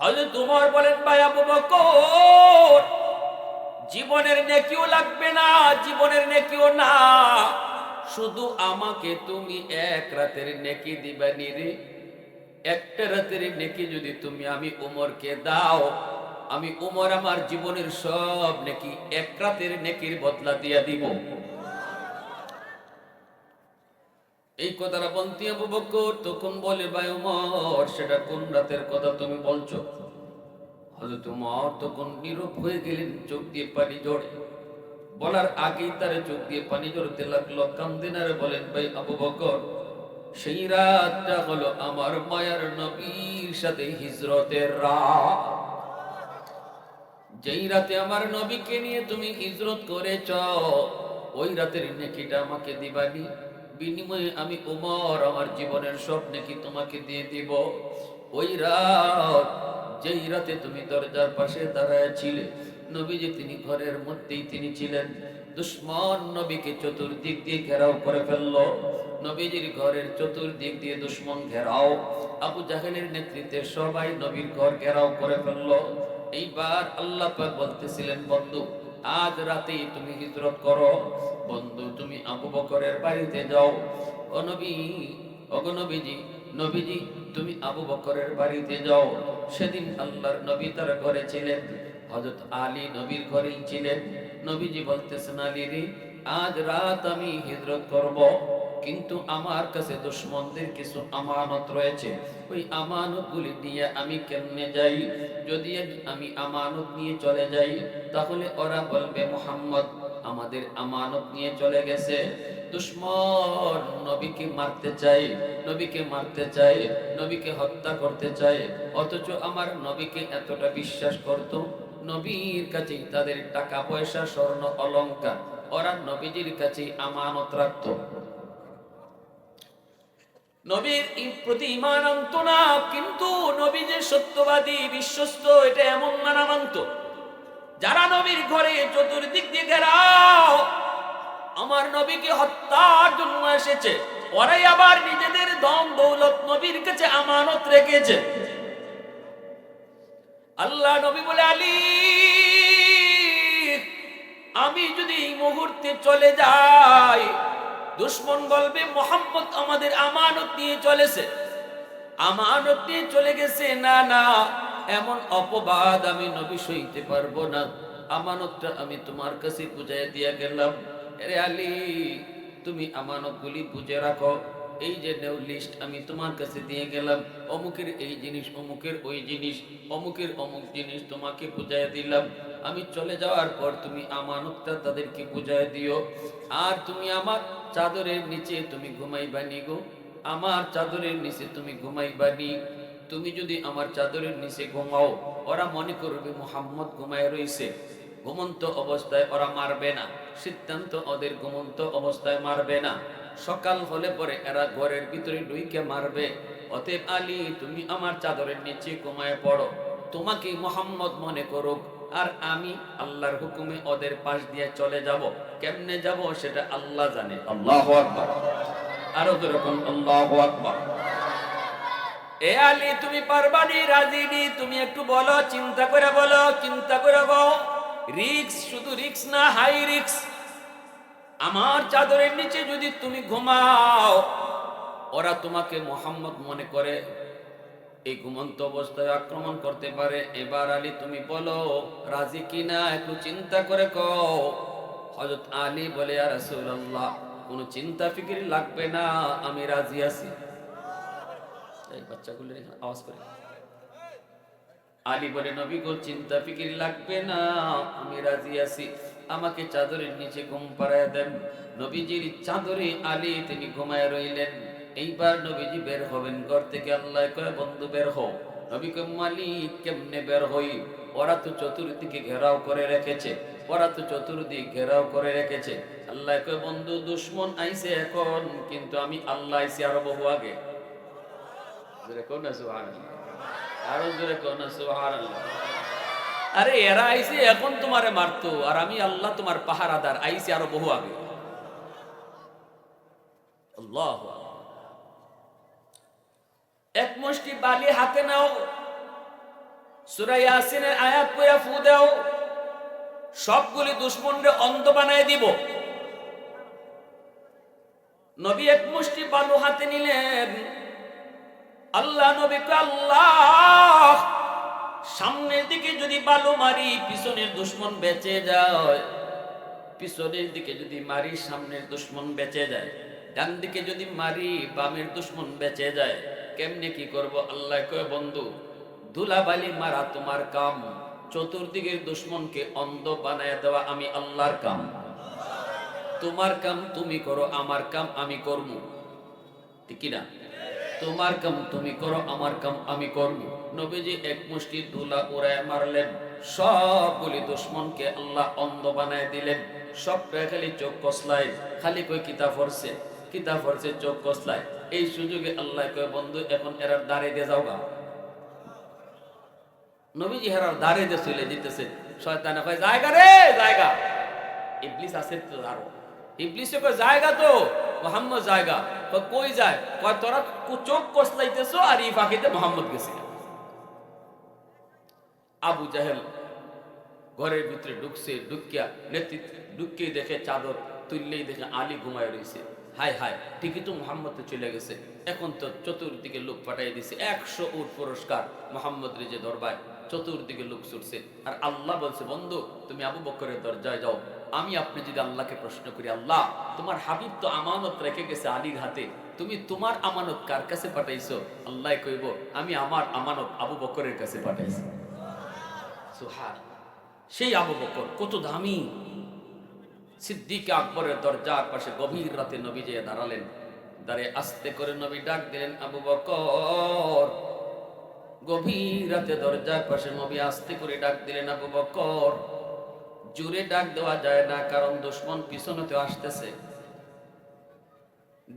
হযরত উমর বলেন, ভাই আবু বকর, জীবনের নেকিও লাগবে না, জীবনের নেকিও না, শুধু আমাকে তুমি এক রাতের নেকি দিবানি রে। একটা রাতের নেকি যদি তুমি আমি উমরকে দাও, আমি উমর আমার জীবনের সব নেকি এক রাতের নেকির বদলা দিয়া দিব। এই কথাটা বলতে আবু বকর তখন বলে, ভাই উমর, সেটা কোন রাতের কথা তুমি বলছো? হযরত উমর তখন নীরব হয়ে গেলেন, চোখ দিয়ে পানি ঝরে। বলার আগেই তার চোখ দিয়ে পানি ঝরতে লাগলো, কান্দেন আর বলেন, ভাই আবু বকর, সেই রাতটা হলো আমার মায়ার নবীর সাথে হিজরতের রাত। যেই রাতে আমার নবীকে নিয়ে তুমি হিজরত করেছ, ওই রাতের নেকিটা আমাকে দিবানি। বিনিময়ে আমি উমর আমার জীবনের সব নেকি তোমাকে দিয়ে দিব। ওই রাত, যেই রাতে তুমি দরজার পাশে দাঁড়ায় ছিলে, নবীজি তিনি ঘরের মধ্যেই তিনি ছিলেন। দুশ্মন নবীকে চতুর্দিক দিয়ে ঘেরাও করে ফেললো। নবীজির ঘরের চতুর্দিক দিয়ে দুশ্মন ঘেরাও। আবু জাহেলের নেতৃত্বে সবাই নবীর ঘর ঘেরাও করে ফেললো। এইবার আল্লাহ পাক বলতেছিলেন, বন্ধু, আজ রাতে তুমি হিজরত করো। বন্ধু, তুমি আবু বকরের বাড়িতে যাও। ও নবী, নবীজি, নবীজি, তুমি আবু বকরের বাড়িতে যাও। সেদিন আল্লাহর নবী তার ঘরে ছিলেন। হযরত আলী নবীর ঘরেই ছিলেন। নবীজি বলতেছেন, আলী রে, আজ রাত আমি হিজরত করব, কিন্তু আমার কাছে দুশমনদের কিছু আমানত রয়েছে। ওই আমানতগুলি নিয়ে আমি কেমনে যাই? যদি আমি আমানত নিয়ে চলে যাই, তাহলে ওরা বলবে মুহাম্মদ আমাদের আমানত নিয়ে চলে গেছে। দুশমন নবীকে মারতে চায়, নবীকে মারতে চায়, নবীকে হত্যা করতে চায়। অথচ আমার নবীকে এতটা বিশ্বাস করত, নবীর কাছেই তাদের টাকা পয়সা স্বর্ণ অলংকার ওরা নবীজির কাছেই আমানত রাখত। নবীর প্রতি ঈমান আনত না, কিন্তু নবী যে সত্যবাদী বিশ্বস্ত এটা এমন মানা মানত। যারা নবীর ঘরে চতুর্দিক দিয়ে ঘেরাও আমার নবীকে হত্যার জন্য এসেছে, ওরাই আবার নিজেদের ধন দৌলত নবীর কাছে আমানত রেখেছে। আল্লাহ নবী বলে, আলী, আমি যদি এই মুহূর্তে চলে যাই, দুশমন বলবে মুহাম্মদ আমাদের আমানত নিয়ে চলেছে, আমানত নিয়ে চলে গেছে। না না, এমন অপবাদ আমি নবী সইতে পারবো না। আমানতটা আমি তোমার কাছে বুঝাই দিয়া গেলাম। আরে আলী, তুমি আমানতগুলি বুঝে রাখো। এই যে নেও লিস্ট আমি তোমার কাছে দিয়ে গেলাম, অমুকের এই জিনিস, অমুকের ওই জিনিস, অমুকের অমুক জিনিস তোমাকে বুঝাই দিলাম। আমি চলে যাওয়ার পর তুমি আমানতটা তাদেরকে বুঝাই দিও। আর তুমি আমার চাদরের নিচে তুমি ঘুমাইবানি গো, আমার চাদরের নিচে তুমি ঘুমাইবানি। তুমি যদি আমার চাদরের নিচে ঘুমাও, ওরা মনে করবে মুহাম্মদ ঘুমায় রইছে। ঘুমন্ত অবস্থায় ওরা মারবে না, সিদ্ধান্ত ওদের ঘুমন্ত অবস্থায় মারবে না। সকাল হলে পরে এরা ঘরের ভিতরে ঢুইকে মারবে। অতএব আলী, তুমি আমার চাদরের নিচে ঘুমায় পড়ো, তোমাকে মুহাম্মদ মনে করুক, আর আমি আল্লাহর হুকুমে ওদের পাশ দিয়ে চলে যাব। কেমনে যাব সেটা আল্লাহ জানে। আল্লাহু আকবার। আরো যেরকম আল্লাহু আকবার। এ আলী, তুমি পারবানি, রাজিনি? তুমি একটু বলো, চিন্তা করে বলো, চিন্তা করে বলো। রিক্স, শুধু রিক্স না, হাই রিক্স। আমার চাদরের নিচে যদি তুমি ঘুমাও, ওরা তোমাকে মুহাম্মদ মনে করে, এই ঘুমন্ত অবস্থায় আক্রমণ করতে পারে। এবার আলী তুমি বলো, রাজি কিনা, একটু চিন্তা করে কও। হযরত আলী বলে, ইয়া রাসূলুল্লাহ, কোনো চিন্তা ফিকির লাগবে না, আমি রাজি আছি। এই বাচ্চাগুলো আওয়াজ করে। আলী বলে, নবী গো, চিন্তা ফিকির লাগবে না, আমি রাজি আছি, আমাকে চাদরের নিচে ঘুম পাড়ায় দেন। নবীজির চাদরে আলী তিনি ঘুমায় রইলেন। এইবার নবীজি বের হবেন ঘর থেকে। আল্লাহ কয়, বন্ধু বের হও। নবী কয়, মালিক কেমনে বের হই? ওরা তো চতুর্দিকে ঘেরাও করে রেখেছে, ওরা তো চতুর্দিক ঘেরাও করে রেখেছে। আল্লাহ কয়, বন্ধু, দুশমন আইছে এখন, কিন্তু আমি আল্লাহ আইছি আরো বহু আগে। কোন না সুবহানাল্লাহ, আরো জোরে কোন না সুবহানাল্লাহ। আরে এরা আইছে এখন তোমারে মারতো, আর আমি আল্লাহ তোমার পাহারাদার আইছি আরো বহু আগে। আল্লাহু আকবার। এক মুষ্টি বালি হাতে নাও, সূরা ইয়াসিনের আয়াত পড়ে ফু দাও, সবগুলি দুশমনরে অন্ধ বানায় দিব। নবী এক মুষ্টি বালু হাতে নিলেন। আল্লাহ নবীকে, আল্লাহ, সামনের দিকে যদি বালু মারি পিছনের দুশমন বেঁচে যায়, পিছনের দিকে যদি মারি সামনের দুশমন বেঁচে যায়, ডান দিকে যদি মারি বামের দুশমন বেঁচে যায়, কেমনে কি করব? আল্লাহ কয়, বন্ধু, ধুলাবালি মারা তোমার কাম, চতুর্দিকের দুশমনকে অন্ধ বানায় দেওয়া আমি আল্লাহর কাম। তোমার কাম তুমি করো, আমার কাম আমি করব, ঠিক না? তোমার কাম তুমি করো, আমার কাম আমি করব। নবীজি এক মুষ্টি ধুলা উড়ায় মারলেন, সবগুলি দুশমনকে আল্লাহ অন্ধ বানায় দিলেন। সবটা খালি চোখ কসলায়, খালি কই কিতাব পড়ছে, কিতাব পড়ছে, চোখ কসলায়। এই সুযোগে আল্লাহ কয়, বন্ধু, এখন এরার দাঁড়ে দিয়ে যাও গা। নবীজি হেরার দাঁড়ে দিয়ে চলে দিতেছে। শয়তানে কয়, জায়গা রে জায়গা। ইবলিস আছে তো আরো, ইবলিসে কয়, জায়গা তো মুহাম্মদ জায়গা। কই যায়? কয়, তোরা চোখ কসলাইতেছো আর এই ফাঁকিতে মুহাম্মদ গেছে। আবু জাহেল ঘরের ভিতরে ঢুকছে, ঢুকিয়া নেতৃত্ব ঢুকিয়ে দেখে চাদর তুললেই দেখে আলী ঘুমায় রয়েছে। হায় হায়, ঠিকই তো মুহাম্মদ চলে গেছে। এখন তো চতুর্দিকে লোক পাঠাই দিছে, 100 উট পুরস্কার মুহাম্মদ রে যে দরবার, চতুর্দিকে লোক ছুটছে। আর আল্লাহ বলছে, বন্ধু, তুমি আবু বকরের দরজায় যাও। আমি আপনি যদি আল্লাহকে প্রশ্ন করি, আল্লাহ, তোমার হাবিব তো আমানত রেখে গেছে আলীর হাতে, তুমি তোমার আমানত কার কাছে পাঠাইছো? আল্লাহ কইব, আমি আমার আমানত আবু বকরের কাছে পাঠাইছি। সুবহানাল্লাহ। সেই আবু বকর কত দামি! সিদ্দিক আকবরের দরজার পাশে গভীর রাতে নবী যেয়ে দাঁড়ালেন। দাঁড়িয়ে আস্তে করে নবী ডাক দিলেন, আবু বকর। গভীর রাতে দরজার পাশে নবী আস্তে করে ডাক দিলেন, আবু বকর। জোরে ডাক দেওয়া যায় না, কারণ দুশমন পিছনেতে আসতেছে।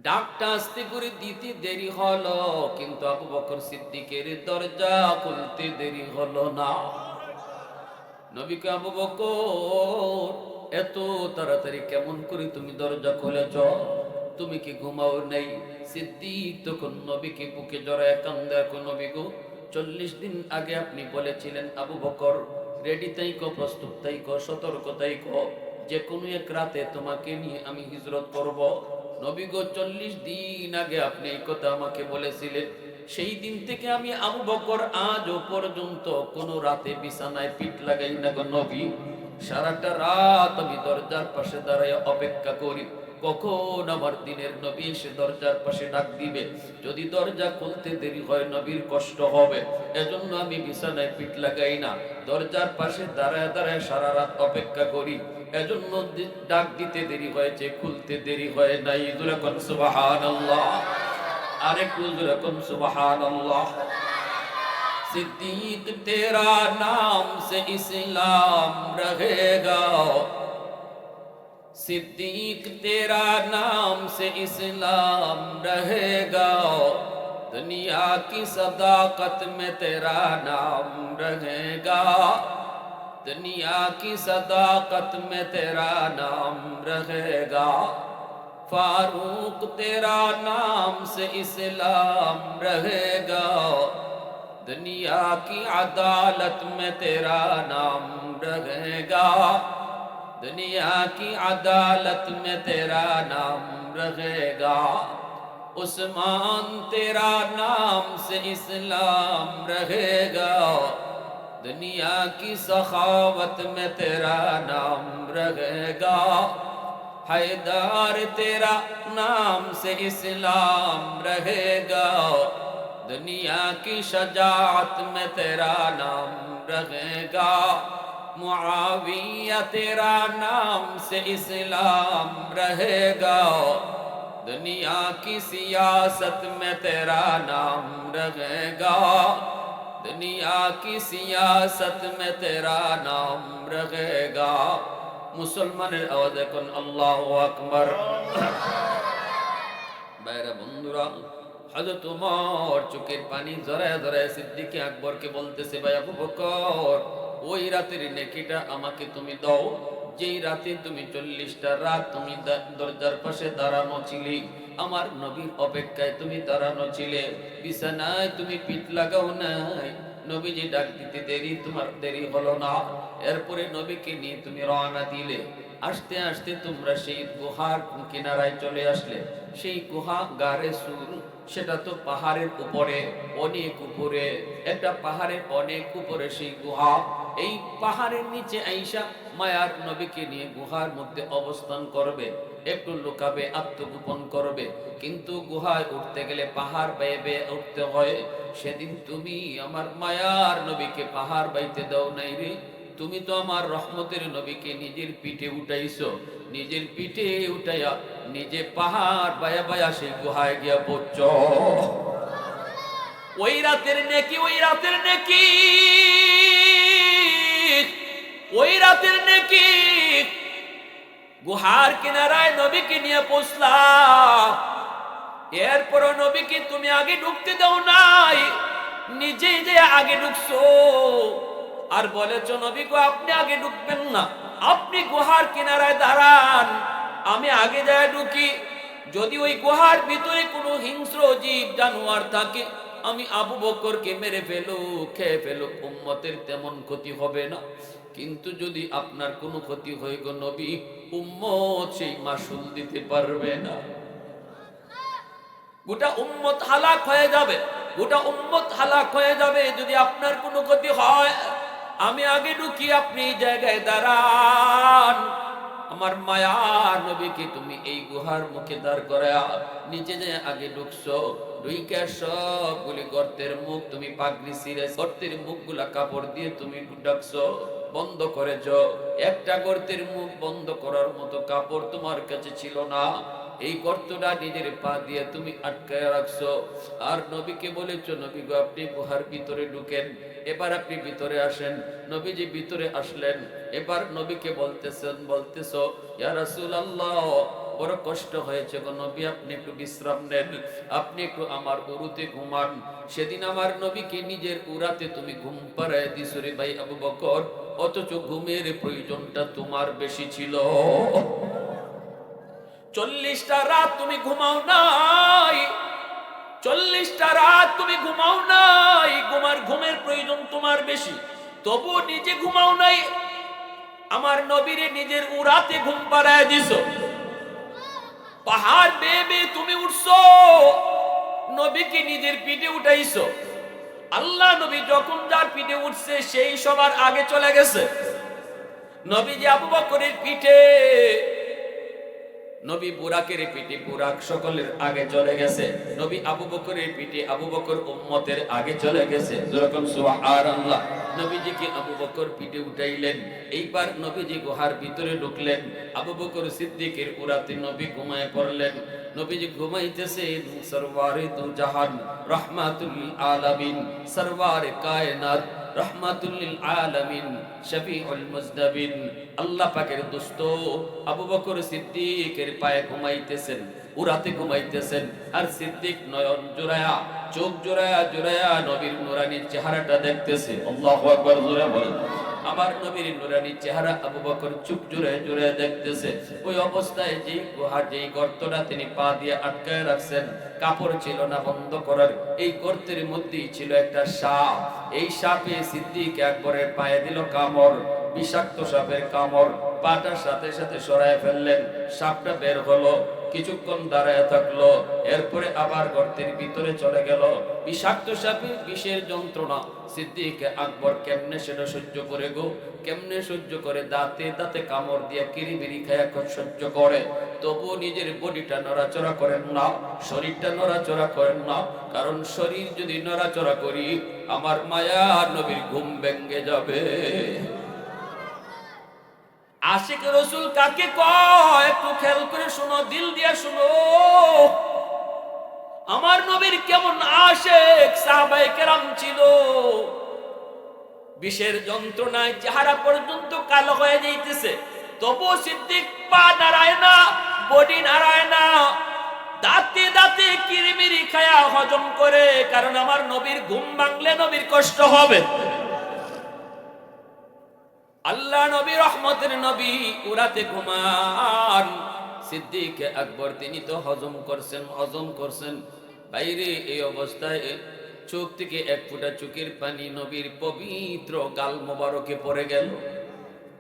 ডাকটা আস্তে করে দিতে দেরি হলো, কিন্তু আবু বকর সিদ্দিকের দরজা খুলতে দেরি হলো না। নবীকে, আবু বকর, এত তাড়াতাড়ি কেমন করে তুমি দরজা খুলেছ? তুমি কি ঘুমাও নাই? সিদ্দিক তখন নবীকে বুকে জড়ায় কান্দে, নবী গো, 40 দিন আগে আপনি বলেছিলেন, আবু বকর, রেডি তাইকো, প্রস্তুত তাইকো, সতর্ক তাইকো, যে কোনো এক রাতে তোমাকে নিয়ে আমি হিজরত করব। নবী গো, 40 দিন আগে আপনি এই কথা আমাকে বলেছিলেন। সেই দিন থেকে আমি আবু বকর আজও পর্যন্ত কোন রাতে বিছানায় পিঠ লাগাই না গো নবী। সারাটা রাত আমি দরজার পাশে দাঁড়ায় অপেক্ষা করি, কখন আমার দিনের নবী এসে দরজার পাশে ডাক দিবে। যদি দরজা খুলতে দেরি হয়, নবীর কষ্ট হবে, এজন্য আমি বিছানায় পিঠ লাগাই না, দরজার পাশে দাঁড়ায় দাঁড়ায় সারা রাত অপেক্ষা করি। এজন্য ডাক দিতে দেরি হয়েছে, খুলতে দেরি হয় নাই। যখন সুবহানাল্লাহ, আরেকটু যখন সুবহানাল্লাহ। सिद्दीक तेरा नाम से इस्लाम रहेगा, सिद्दीक तेरा नाम से इस्लाम रहेगा, दुनिया की सदाकत में तेरा नाम रहेगा, दुनिया की सदाकत में तेरा नाम रहेगा, फारूक तेरा नाम से इस्लाम रहेगा, दुनिया की अदालत में तेरा नाम रहेगा, दुनिया की अदालत में तेरा नाम रहेगा, उस्मान तेरा नाम से इस्लाम रहेगा, दुनिया की सखावत में तेरा नाम रहेगा, हैदर तेरा नाम से इस्लाम रहेगा, दुनिया की शजाअत में तेरा नाम रहेगा, मुआविया तेरा नाम से इस्लाम रहेगा, दुनिया की सियासत में तेरा नाम रहेगा, दुनिया की सियासत में तेरा नाम रहेगा। मुसलमाনের আওয়াজ এখন আল্লাহু আকবার। বাইরে বন্ধুরা, হযরত ওমর চোখের পানি জড়ায় জড়ায় সিদ্দিক আকবরকে বলতেছে, ভাই আবু বকর, ওই রাতের নেকিটা আমাকে তুমি দাও, যেই রাতে তুমি 40টা রাত তুমি দরজার পাশে দাঁড়ানো ছিলে, আমার নবীর অপেক্ষায় তুমি দাঁড়ানো ছিলে, বিছানায় তুমি পিঠ লাগাও নাই, নবীজি ডাক দিতে তোমার দেরি হলো না। এরপরে নবীকে নিয়ে তুমি রওনা দিলে। আস্তে আস্তে তোমরা সেই গুহার কিনারায় চলে আসলে। সেই গুহা গারে সুর, সেটা তো পাহাড়ের উপরে, অনেক উপরে, একটা পাহাড়ের অনেক উপরে সেই গুহা। এই পাহাড়ের নিচে আইসা মায়ার নবীকে নিয়ে গুহার মধ্যে অবস্থান করবে, একটু লুকাবে, আত্মগোপন করবে। কিন্তু গুহায় উঠতে গেলে পাহাড় বেয়ে বেয়ে উঠতে হয়। সেদিন তুমি আমার মায়ার নবীকে পাহাড় বাইতে দাও নাই রে। তুমি তো আমার রহমতের নবীকে নিজের পিঠে উঠাইছো, নিজের পিঠে উঠাইয়া নিজে পাহাড় বায়া বায়া সেই গুহায় গিয়া পড়ছ। ওই রাতের নেকি, ওই রাতের নেকি, ওই রাতের নেকি। গুহার কিনারায় নবীকে নিয়ে পৌঁছলা। এরপরও নবীকে তুমি আগে ঢুকতে দাও নাই, নিজে যে আগে ঢুকছো। আর বলেছ নবী গো আপনি আগে ঢুকবেন না, আপনি গুহার কিনারায় দাঁড়ান, আমি আগে যায় ঢুকি। যদি ওই গুহার ভিতরে কোনো হিংস্র জীব জানোয়ার থাকে, আমি আবু বকরকে মেরে ফেলো, খেয়ে ফেলো, উম্মতের তেমন ক্ষতি হবে না। কিন্তু যদি আপনার কোনো ক্ষতি হয় গো নবী, উম্মত সেই মাসুল দিতে পারবে না। গোটা উম্মত হালাক হয়ে যাবে, গোটা উম্মত হালাক হয়ে যাবে যদি আপনার কোনো ক্ষতি হয়। আমি আগে ঢুকি, আপনি জায়গায় দাঁড়ান। আমার মায়ার নবীকে তুমি এই গুহার মুখে দাঁড় করায়া নিচে যে আগে ঢুকছো, ঢুইকা সবগুলি গর্তের মুখ তুমি পাগড়ি ছিঁড়ে গর্তের মুখগুলা কাপড় দিয়ে তুমি ঢাকছো, বন্ধ করেছ। একটা গর্তের মুখ বন্ধ করার মতো কাপড় তোমার কাছে ছিল না। এই গর্তটা নিজের পা দিয়ে তুমি আটকায় রাখছো। আর নবীকে বলেছো নবী গো আপনি গুহার ভিতরে ঢুকেন, এবার আপনি ভিতরে আসেন। নবীজি ভিতরে আসলেন। এবার নবীকে বলতেছো ইয়া রাসূলুল্লাহ বড় কষ্ট হয়েছে গো নবী, আপনি একটু বিশ্রাম নেন, আপনি একটু আমার উরুতে ঘুমান। সেদিন আমার নবীকে নিজের উরাতে তুমি ঘুম পাড়ায় দিছো রে ভাই আবু বকর, অথচ ঘুমের প্রয়োজনটা তোমার বেশি ছিল। 40টা রাত তুমি ঘুমাও নাই, 40টা রাত তুমি ঘুমাও নাই, ঘুমের প্রয়োজন তোমার বেশি, তবু নিজে ঘুমাও নাই। আমার নবীরে নিজের উরাতে ঘুম পাড়ায় দিছো। পাহাড় বেয়ে বেয়ে তুমি উঠছো, নবীকে নিজের পিঠে উঠাইছো। আল্লাহ নবী যখন যার পিঠে উঠছে সেই সবার আগে চলে গেছে। নবীজি আবু বকরের পিঠে, নবী বুরাকের পিঠে বুরাক সকলের আগে চলে গেছে। নবী আবু বকরের পিঠে আবু বকর উম্মতের আগে চলে গেছে। যেরকম সুবহানাল্লাহ। নবীজিকে আবু বকর পিঠে উঠাইলেন। এইবার নবীজি গুহার ভিতরে ঢুকলেন। আবু বকর সিদ্দিকের উরাতে নবী ঘুমায় পড়লেন। নবীজি ঘুমাইতেছেন। সরওয়ারে দু জাহান রাহমাতুল আলামিন, সরওয়ারে কায়নাত রহমাতুল লিল আলামিন, শফিউল মুজনাবিন, আল্লাহ পাকের দোস্ত আবু বকর সিদ্দিকের পায়ে ঘুমাইতেছেন, উরাতে ঘুমাইতেছেন। আর সিদ্দিক নয়ন জোড়ায়া, চোখ জোড়ায়া জোড়ায়া নবীর নুরানি চেহারাটা দেখতেছে। আল্লাহু আকবার, জোরে বলেন। আমার নবীর নুরানি চেহারা আবু বকর চোখ জোড়ায় জোড়ায় দেখতেছে। ওই অবস্থায় যেই গুহার যেই গর্তটা তিনি পা দিয়ে আটকায় রাখছেন, কাপড় ছিল না বন্ধ করার, এই গর্তের মধ্যেই ছিল একটা সাপ। এই সাপে সিদ্দিক একবারের পায়ে দিল কামড়, বিষাক্ত সাপের কামড়। পাটার সাথে সাথে সরায় ফেললেন, সাপটা বের হলো, কিছুক্ষণ দাঁড়ায় থাকলো, এরপরে আবার গর্তের ভিতরে চলে গেল। বিষাক্ত সাপের বিষের যন্ত্রণা সিদ্দিক আকবর কেমনে সেটা সহ্য করে গো, কেমনে সহ্য করে? দাঁতে দাঁতে কামড় দিয়ে কিরিবিরি খায়া সহ্য করে, তবু নিজের বডিটা নড়াচড়া করেন না, শরীরটা নড়াচড়া করেন না। কারণ শরীর যদি নড়াচড়া করি আমার মায়ার নবীর ঘুম ভেঙে যাবে। আশিক রসুল কাকে কয় একটু খেয়াল করে শোনো, দিল দিয়া শোনো। আমার নবীর কেমন আশিক সাহাবায়ে কেরাম ছিল। বিষের যন্ত্রণায় চেহারা পর্যন্ত কালো হয়ে যাইতেছে, তবু সিদ্দিক পা নাড়ায় না, বডি নাড়ায় না, দাঁতে দাঁতে কিরিমিরি খায়া হজম করে। কারণ আমার নবীর ঘুম ভাঙলে নবীর কষ্ট হবে। আল্লাহ নবী রহমতের নবী উরাতে ঘুমান। সিদ্দিক আকবর তিনি তো হজম করছেন। বাইরে এই অবস্থায় চোখ থেকে এক ফোঁটা চোখের পানি নবীর পবিত্র গাল মোবারকে পড়ে গেল।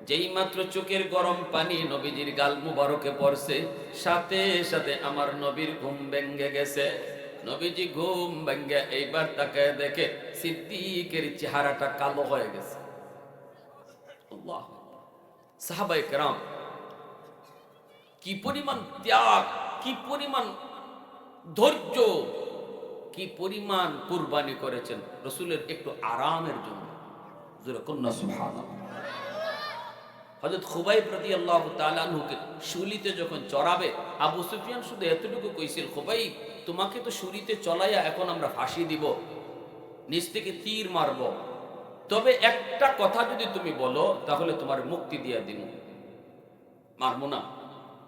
যেই মাত্র চোখের গরম পানি নবীজির গাল মুবারকে পড়ছে, সাথে সাথে আমার নবীর ঘুম ভেঙে গেছে। নবীজি ঘুম ভেঙে এইবার তাকায় দেখে সিদ্দিকের চেহারাটা কালো হয়ে গেছে। আল্লাহ! সাহাবায়ে কেরাম কি পরিমাণ ত্যাগ, কি পরিমাণ ধৈর্য, কি পরিমাণ কুরবানি করেছেন রাসূলের একটু আরামের জন্য। জোরে কন্যা সুবহানাল্লাহ। হযরত খুবাইব রাদিয়াল্লাহু তাআলা আনহুকে শুলিতে যখন চড়াবে, আবু সুফিয়ান শুধু এতটুকু কইছিল, খুবাইব তোমাকে তো শুলিতে চলাইয়া এখন আমরা ফাঁসি দিব, নিচ থেকে তীর মারব, তবে একটা কথা যদি তুমি বলো তাহলে তোমার মুক্তি দিয়া দিব। মারবো না।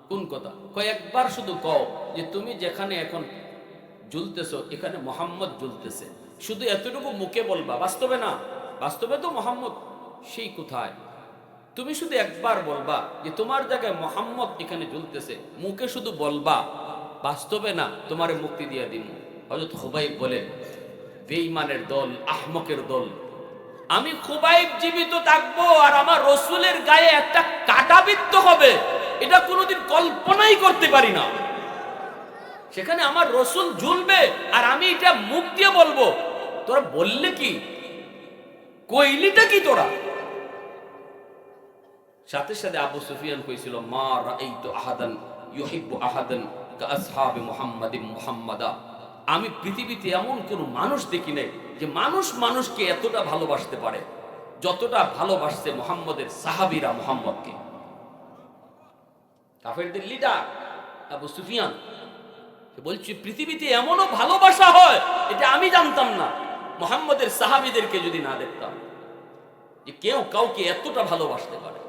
কোন কথা? কয়েকবার শুধু কও যে তুমি যেখানে এখন ঝুলতেছো এখানে মুহাম্মদ ঝুলতেছে, শুধু এতটুকু মুখে বলবা, বাস্তবে না। বাস্তবে তো মুহাম্মদ সেই কোথায়, তুমি শুধু একবার বলবা যে তোমার জায়গায় মুহাম্মদ এখানে ঝুলতেছে, মুখে শুধু বলবা, বাস্তবে না, তোমারে মুক্তি দিয়ে দিব। হযরত খুবাইব বলে, বেঈমানের দল, আহমকের দল, আমি খুবাইব জীবিত থাকবো আর আমার রাসূলের গায়ে একটা কাঁটা বিদ্ধ হবে, এটা কোনোদিন কল্পনাই করতে পারি না। সেখানে আমার রাসূল ঝুলবে আর আমি এটা মুখ দিয়ে বলবো, তোরা বললে কি, কইলিটা কি তোরা? সাথে সাথে আবু সুফিয়ান কইছিল, মা রাআইতু আহাদান ইউহিব্বু আহাদান কাআসহাবি মুহাম্মাদিন মুহাম্মাদা। আমি পৃথিবীতে এমন কোন মানুষ দেখি নাই যে মানুষ মানুষকে এতটা ভালোবাসতে পারে যতটা ভালোবাসছে মুহাম্মদের সাহাবীরা মুহাম্মদকে। কাফেরদের লিডার আবু সুফিয়ান বলছে, পৃথিবীতে এমনও ভালোবাসা হয় এটা আমি জানতাম না, মুহাম্মদের সাহাবীদেরকে যদি না দেখতাম যে কেউ কাউকে এতটা ভালোবাসতে পারে।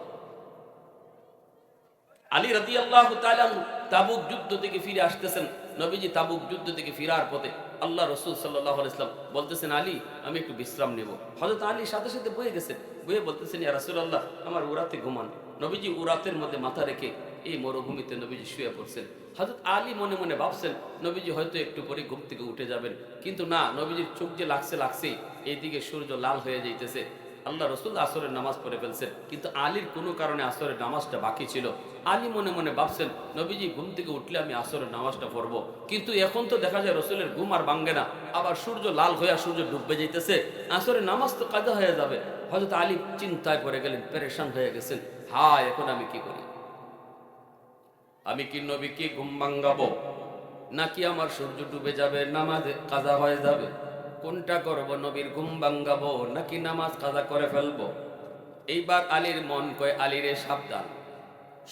আলী রাদিয়াল্লাহু তাআলা তাবুক যুদ্ধ থেকে ফিরে আসতেছেন। নবীজি তাবুক যুদ্ধ থেকে ফিরার পথে আল্লাহ রাসূল সাল্লাল্লাহু আলাইহি ওয়াসাল্লাম বলতেছেন, আলী আমি একটু বিশ্রাম নেব। হযরত আলী সাথে সাথে বয়ে গেছেন, বয়ে বলতেছেন, ইয়া রাসূলুল্লাহ আমার উরাতে ঘুমান। নবীজি উরাতের মধ্যে মাথা রেখে এই মরুভূমিতে নবীজি শুয়ে পড়ছেন। হযরত আলী মনে মনে ভাবছেন নবীজি হয়তো একটু পরে ঘুম থেকে উঠে যাবেন, কিন্তু না, নবীজির চোখ যে লাগছেই, এইদিকে সূর্য লাল হয়ে যাইতেছে। আল্লাহ রাসূল আসরের নামাজ পড়ে ফেলছেন, কিন্তু আলীর কোনো কারণে আসরের নামাজটা বাকি ছিল। আলী মনে মনে ভাবছেন নবীজি ঘুম থেকে উঠলে আমি আসরের নামাজটা পড়বো, কিন্তু এখন তো দেখা যায় রাসূলের ঘুম আর ভাঙে না, আবার সূর্য লাল হয়ে সূর্য ডুবে যাইতেছে, আসরের নামাজ তো কাজা হয়ে যাবে। হযরত আলী চিন্তায় পড়ে গেলেন, পেরেশান হয়ে গেছেন, হায় এখন আমি কি করি? আমি কি নবীকে ঘুম ভাঙাবো, নাকি আমার সূর্য ডুবে যাবে, নামাজ কাজা হয়ে যাবে? কোনটা করব? নবীর ঘুম ভাঙাবো নাকি নামাজ কাজা করে ফেলবো? এইবার আলীর মন কয়, আলীরে সাবধান,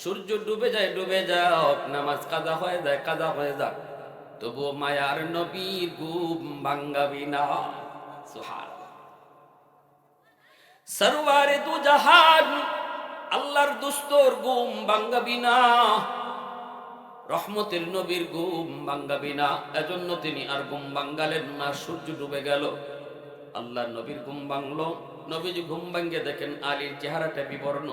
সূর্য ডুবে যায় ডুবে যাক, নামাজ কাজা হয়ে যায় কাজা হয়ে যাক, তবুও মায়ার নবীর ঘুম ভাঙাবি না। সুবহানাল্লাহ। সরওয়ারে দু জাহান আল্লাহর দুস্তর ঘুম ভাঙাবি না, রহমতের নবীর ঘুম ভাঙাবি না। এজন্য তিনি আর ঘুম ভাঙালেন না। সূর্য ডুবে গেল, আল্লাহর নবীর ঘুম ভাঙলো। নবীজি ঘুম ভাঙে দেখেন আলীর চেহারাটা বিবর্ণ।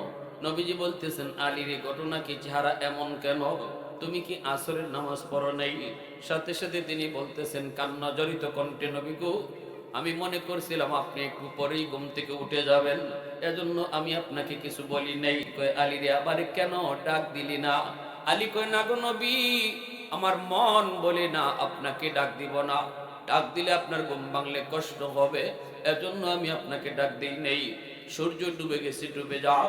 নবীজি বলতেছেন, আলীর এই ঘটনা কি, চেহারা এমন কেন? তুমি কি আসরের নামাজ পড়ো নাই? সাথে সাথে তিনি বলতেছেন কান্না জড়িত কণ্ঠে, নবী গো, আমি মনে করছিলাম আপনি একটু পরেই ঘুম থেকে উঠে যাবেন, এজন্য আমি আপনাকে কিছু বলি নাই। কয়, আলীরে আবার কেন ডাক দিলি না? আলী কয়, না গো নবী, আমার মন বলে না আপনাকে ডাক দিব না, ডাক দিলে আপনার ঘুম ভাঙলে কষ্ট হবে, এজন্য আমি আপনাকে ডাক দিই নেই। সূর্য ডুবে গেছে, ডুবে যাও।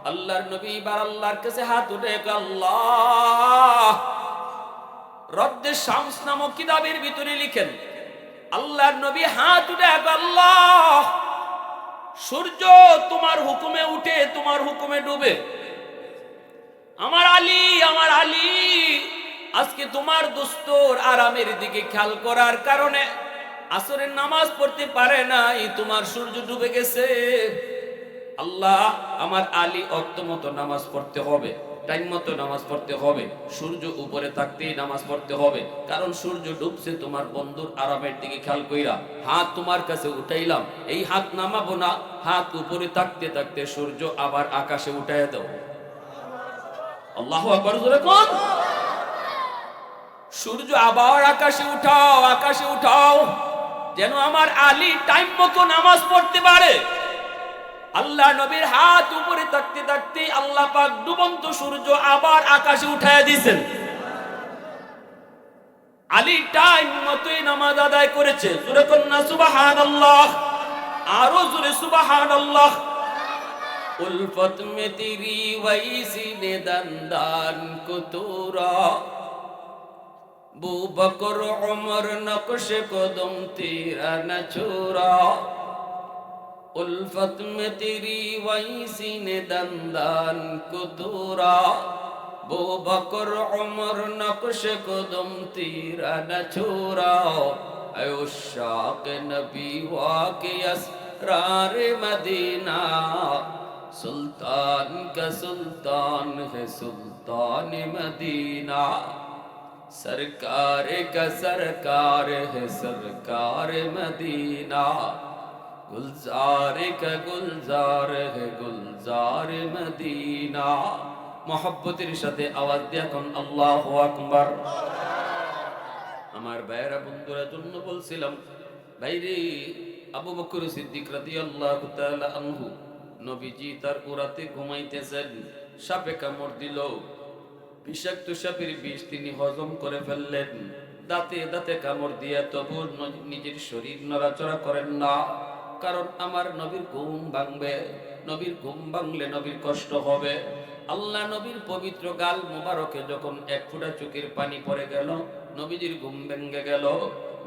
আল্লাহর নবী এবার আল্লাহর কাছে হাত উঠে, আল্লাহ, রদ্দে শামস নামক কিতাবের ভিতরে লিখেন, আল্লাহর নবী হাত উঠে, আল্লাহ, সূর্য তোমার হুকুমে উঠে তোমার হুকুমে ডুবে, আমার আলী আজকে তোমার দুস্তর আরামের দিকে খেয়াল করার কারণে আসরের নামাজ পড়তে পারে নাই, তোমার সূর্য ডুবে গেছে। আল্লাহ, আমার আলী অক্ত মতো নামাজ পড়তে হবে, টাইম মতো নামাজ পড়তে হবে, সূর্য উপরে থাকতেই নামাজ পড়তে হবে, কারণ সূর্য ডুবছে তোমার বন্ধুর আরামের দিকে খেয়াল কইরা হাত তোমার কাছে উঠাইলাম, এই হাত নামাবো না, হাত উপরে থাকতে থাকতে সূর্য আবার আকাশে উঠাইয়া দাও। আল্লাহু আকবার, জোরে কোন? সূর্য আবার আকাশে উঠাও, আকাশে উঠাও। যেন আমার আলী টাইম মতো নামাজ পড়তে পারে। আল্লাহ নবীর হাত উপরে থাকতে থাকতে আল্লাহ পাক ডুবন্ত সূর্য আবার আকাশে উঠায় দিয়েছেন। আলী টাইম মতোই নামাজ আদায় করেছে। জোরে কন্যা সুবহানাল্লাহ, আরো জোরে সুবহানাল্লাহ। উলফত মে তেরি ওয়াইসি নে দন্দান কুতুরা, বু বকর উমর নকশ কদম তেরা ন ছোরা। उल्फत में तेरी वैसी ने दंदान कुतूरा, बो बकर उमर नक्श कदम तेरा न छोरा। अयुशाक नबी वाके असरार मदीना, सुल्तान का सुल्तान है सुल्तान मदीना। सरकार का सरकार है सरकार मदीना, गुलजार का गुलजार है गुलजार मदीना। मोहब्बतेर साथे आवाज दिया कोन আল্লাহু আকবার। আমার ভাইরা বন্ধুরা জন্য বলছিলাম, ভাইরে আবু বকর সিদ্দিক রাদিয়াল্লাহু তাআলা আনহু নবীজি তার উরাতে ঘুমাইতেছেন, সাপে কামড় দিল। বিষাক্ত সাপের বিষ তিনি হজম করে ফেললেন। দাঁতে দাঁতে কামড় দিয়ে তবু নিজের শরীর নড়াচড়া করেন না, কারণ আমার নবীর ঘুম ভাঙবে। নবীর ঘুম ভাঙলে নবীর কষ্ট হবে। আল্লাহ নবীর পবিত্র গাল মুবারকে যখন এক ফোঁটা চোখের পানি পড়ে গেল, নবীজির ঘুম ভেঙে গেল।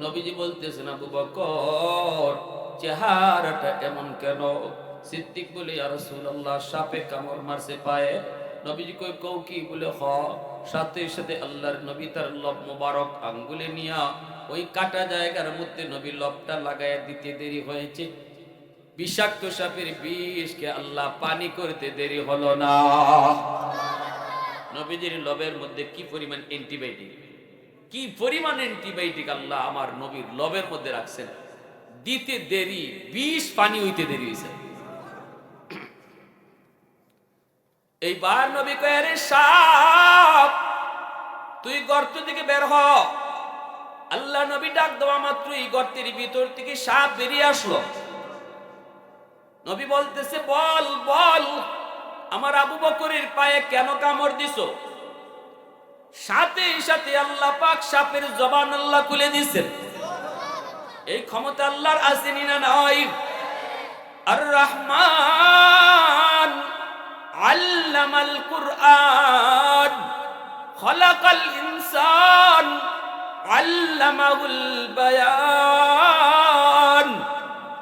নবীজি বলতেছেন, আবু বকর চেহারাটা এমন কেন? সিদ্দিক বলে, ইয়া রাসূলুল্লাহ সাপে কামড় মারছে পায়ে। নবীজি কই কও কি? বলে হ। সাথে সাথে আল্লাহর নবী তার লব মুবারক আঙ্গুলে নিয়া ওই কাটা জায়গার মধ্যে নবী লবটা লাগায় দিতে দেরি হয়েছে। বিষাক্ত সাপের বিষকে আল্লাহ পানি করতে দেরি হলো না। নবীজির লবের মধ্যে কি পরিমাণ অ্যান্টিবায়োটিক, কি পরিমাণ অ্যান্টিবায়োটিক আল্লাহ আমার নবীর লবের মধ্যে রাখছেন, দিতে দেরি, বিষ পানি হইতে দেরি হয়েছে। এইবার নবী কয়, আরে সাপ তুই গর্ত থেকে বের হ। আল্লাহ নবী ডাক দেওয়া মাত্র এই গর্তের ভিতর থেকে সাপ বেরিয়ে আসলো। নবী বলতেছে, বল বল আমার আবু বকরের পায়ে কেন কামড় দিছো? সাথে সাথে আল্লাহ পাক সাপের জবান আল্লাহ খুলে দিয়েছেন। এই ক্ষমতা আল্লাহর আছে না নাই? আর রহমান আল্লামাল কুরআন খলাকাল ইনসান আল্লামাহুল বায়ান।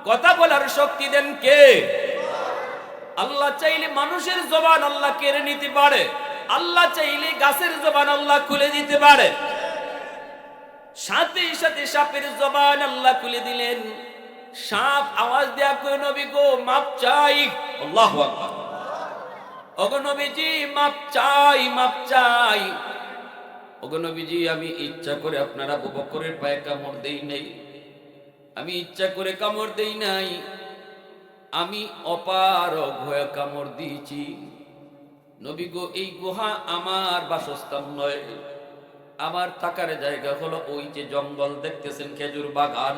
কথা বলার শক্তি দেন কে? আল্লাহ চাইলে মানুষের জবান আল্লাহ কেড়ে নিতে পারে, আল্লাহ চাইলে গাছের জবান আল্লাহ খুলে দিতে পারে। সাথে সাথে সাপের জবান আল্লাহ খুলে দিলেন। সাপ আওয়াজ দেয়া কই, নবী গো মাপ চাই। আল্লাহু আকবার। ওগো নবীজি মাপ চাই, মাপ চাই। ওগো নবীজি আমি ইচ্ছা করে আপনার আবু বকরের পায়ে কামড় দেই নাই, আমি ইচ্ছা করে কামড় দেই নাই, আমি অপারগ হয়ে কামড় দিয়েছি। নবী গো এই গুহা আমার বাসস্থান নয়, আমার থাকার জায়গা হলো ওই যে জঙ্গল দেখতেছেন খেজুর বাগান,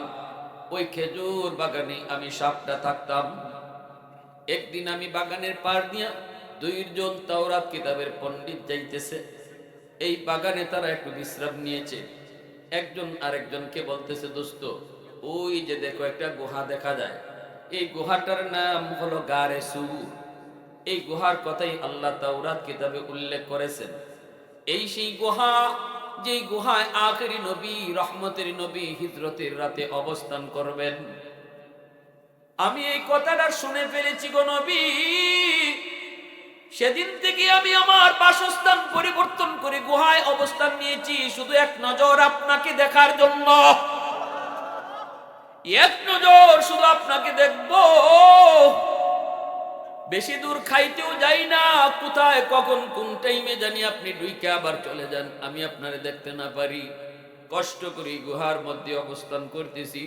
ওই খেজুর বাগানে আমি সাপটা থাকতাম। একদিন আমি বাগানের পার দিয়া দুইজন তাওরাত কিতাবের পণ্ডিত যাইতেছে, এই বাগানে তারা একটু বিশ্রাম নিয়েছে। একজন আরেকজনকে বলতেছে, দোস্ত ওই যে দেখো একটা গুহা দেখা যায়, এই গুহাটার নাম হলো গারে সুর। এই গুহার কথাই আল্লাহ তাওরাত কিতাবে উল্লেখ করেছেন। এই সেই গুহা, যেই গুহায় আখেরি নবী রহমতের নবী হিজরতের রাতে অবস্থান করবেন। আমি এই কথাটা শুনে ফেলেছি গো নবী। সেদিন থেকে আমি আমার বাসস্থান পরিবর্তন করে গুহায় অবস্থান নিয়েছি, শুধু এক নজর আপনাকে দেখার জন্য। এক নজর শুধু আপনাকে দেখবো, বেশি দূর খাইতেও যাই না। কোথায় কখন কোন টাইমে জানি আপনি ডুইকে আবার চলে যান, আমি আপনারে দেখতে না পারি। কষ্ট করে গুহার মধ্যে অবস্থান করতেছি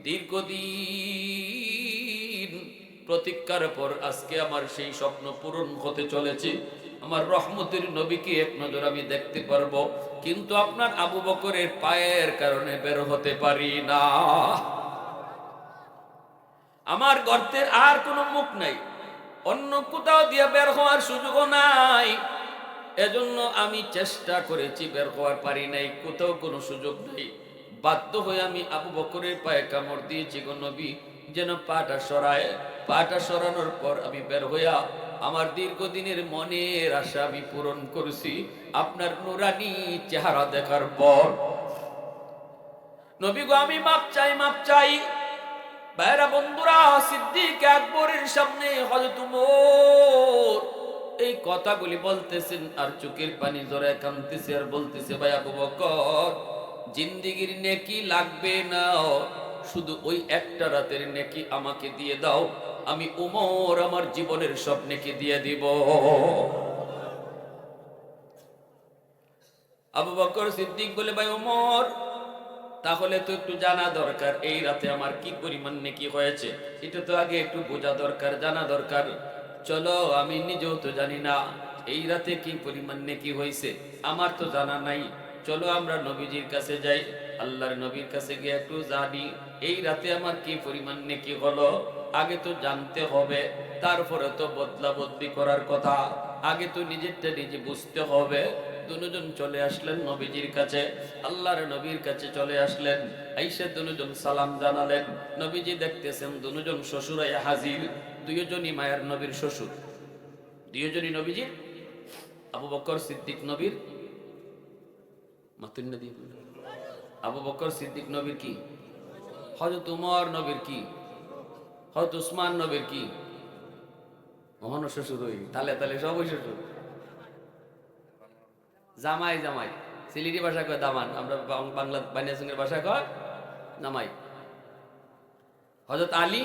দীর্ঘদিন। প্রতীক্ষার পর আজকে আমার সেই স্বপ্ন পূরণ হতে চলেছে। আমার রহমতের নবীকে এক নজর আমি দেখতে পারবো, কিন্তু আপনার আবু বকরের পায়ের কারণে বের হতে পারি না। আমার গর্তের আর কোনো মুখ নাই, অন্য কোথাও দিয়ে বের হওয়ার সুযোগও নাই। এজন্য আমি চেষ্টা করেছি, বের হওয়ার পারি নাই, কোথাও কোনো সুযোগ নেই। বাধ্য হয়ে আমি আবু বকরের পায়ে কামড় দিয়েছি গো নবী, যেন পাটা সরায়। পাটা সরানোর পর আমি বের হইয়া আমার দীর্ঘদিনের মনের আশা আমি পূরণ করেছি আপনার নুরানি চেহারা দেখার পর। নবী গো আমি মাপ চাই, মাপ চাই। ভাইরা বন্ধুরা, সিদ্দিক আকবরের সামনে হযরত ওমর এই কথাগুলি বলতেছেন আর চোখের পানি জড়ায় কাঁদতেছে আর বলতেছে, ভাই আবু বকর, জিন্দেগির নেকি লাগবে না, শুধু ওই একটা রাতের নেকি আমাকে দিয়ে দাও, আমি ওমর আমার জীবনের সব নেকি দিয়ে দিব। আবু বকর সিদ্দিক বলে, ভাই ওমর, তাহলে তো একটু জানা দরকার এই রাতে আমার কি পরিমাণ নেকি হয়েছে, এটা তো আগে একটু বোঝা দরকার, জানা দরকার। চলো, আমি নিজেও তো জানি না এই রাতে কি পরিমাণ নেকি হয়েছে, আমার তো জানা নাই। চলো আমরা নবীজির কাছে যাই, আল্লাহর নবীর কাছে গিয়ে একটু জানি এই রাতে আমার কি পরিমাণ নেকি হলো। আগে তো জানতে হবে, তারপরে তো বদলা বদলি করার কথা, আগে তো নিজেরটা নিজে বুঝতে হবে। দুজন চলে আসলেন নবীজির কাছে, আল্লাহর নবীর কাছে চলে আসলেন। আইসা দুজন সালাম জানালেন। নবীজি দেখতেছেন দুজন শ্বশুরাই হাজির, দুইজনই মায়ের নবীর শ্বশুর, দুইজনই নবীজির। আবু বকর সিদ্দিক নবীর মাতুন্না দিয়ে, আবু বকর সিদ্দিক নবীর কি, হযরত উমর নবীর কি, হযরত উসমান নবীর কি, মহান শ্বশুর। ওই তালে তালে সবই শ্বশুর। জামাই, জামাই সিলেটি ভাষা কয় দামান, আমরা বাংলা বানিয়াসুঙ্গের ভাষা কয় জামাই। হযরত আলী,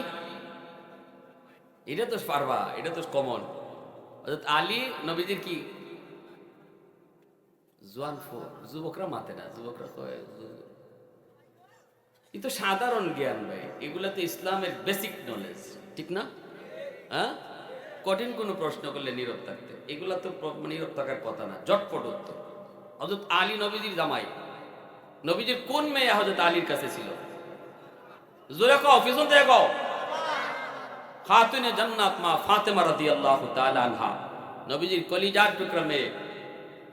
এটা তো পারবা, এটা তো কমন। হযরত আলী নবীজির কি, জোয়ান যুবকরা মাতে না, যুবকরা কয়, এই তো সাধারণ জ্ঞান ভাই, এগুলা তো ইসলামের বেসিক নলেজ, ঠিক না? হ্যাঁ, কঠিন কোনো প্রশ্ন করলে নীরব থাকতে, এগুলা তো নীরব থাকার কথা না, জটপট উত্তর। হযরত আলী নবীজির জামাই। নবীজির কোন মেয়ে হযরত আলীর কাছে ছিল? জোরে কও, পিছন থেকে কও। খাতুনে জান্নাত মা ফাতেমা রাদিয়াল্লাহু তাআলা আনহা, নবীজির কলিজার টুকরা মেয়ে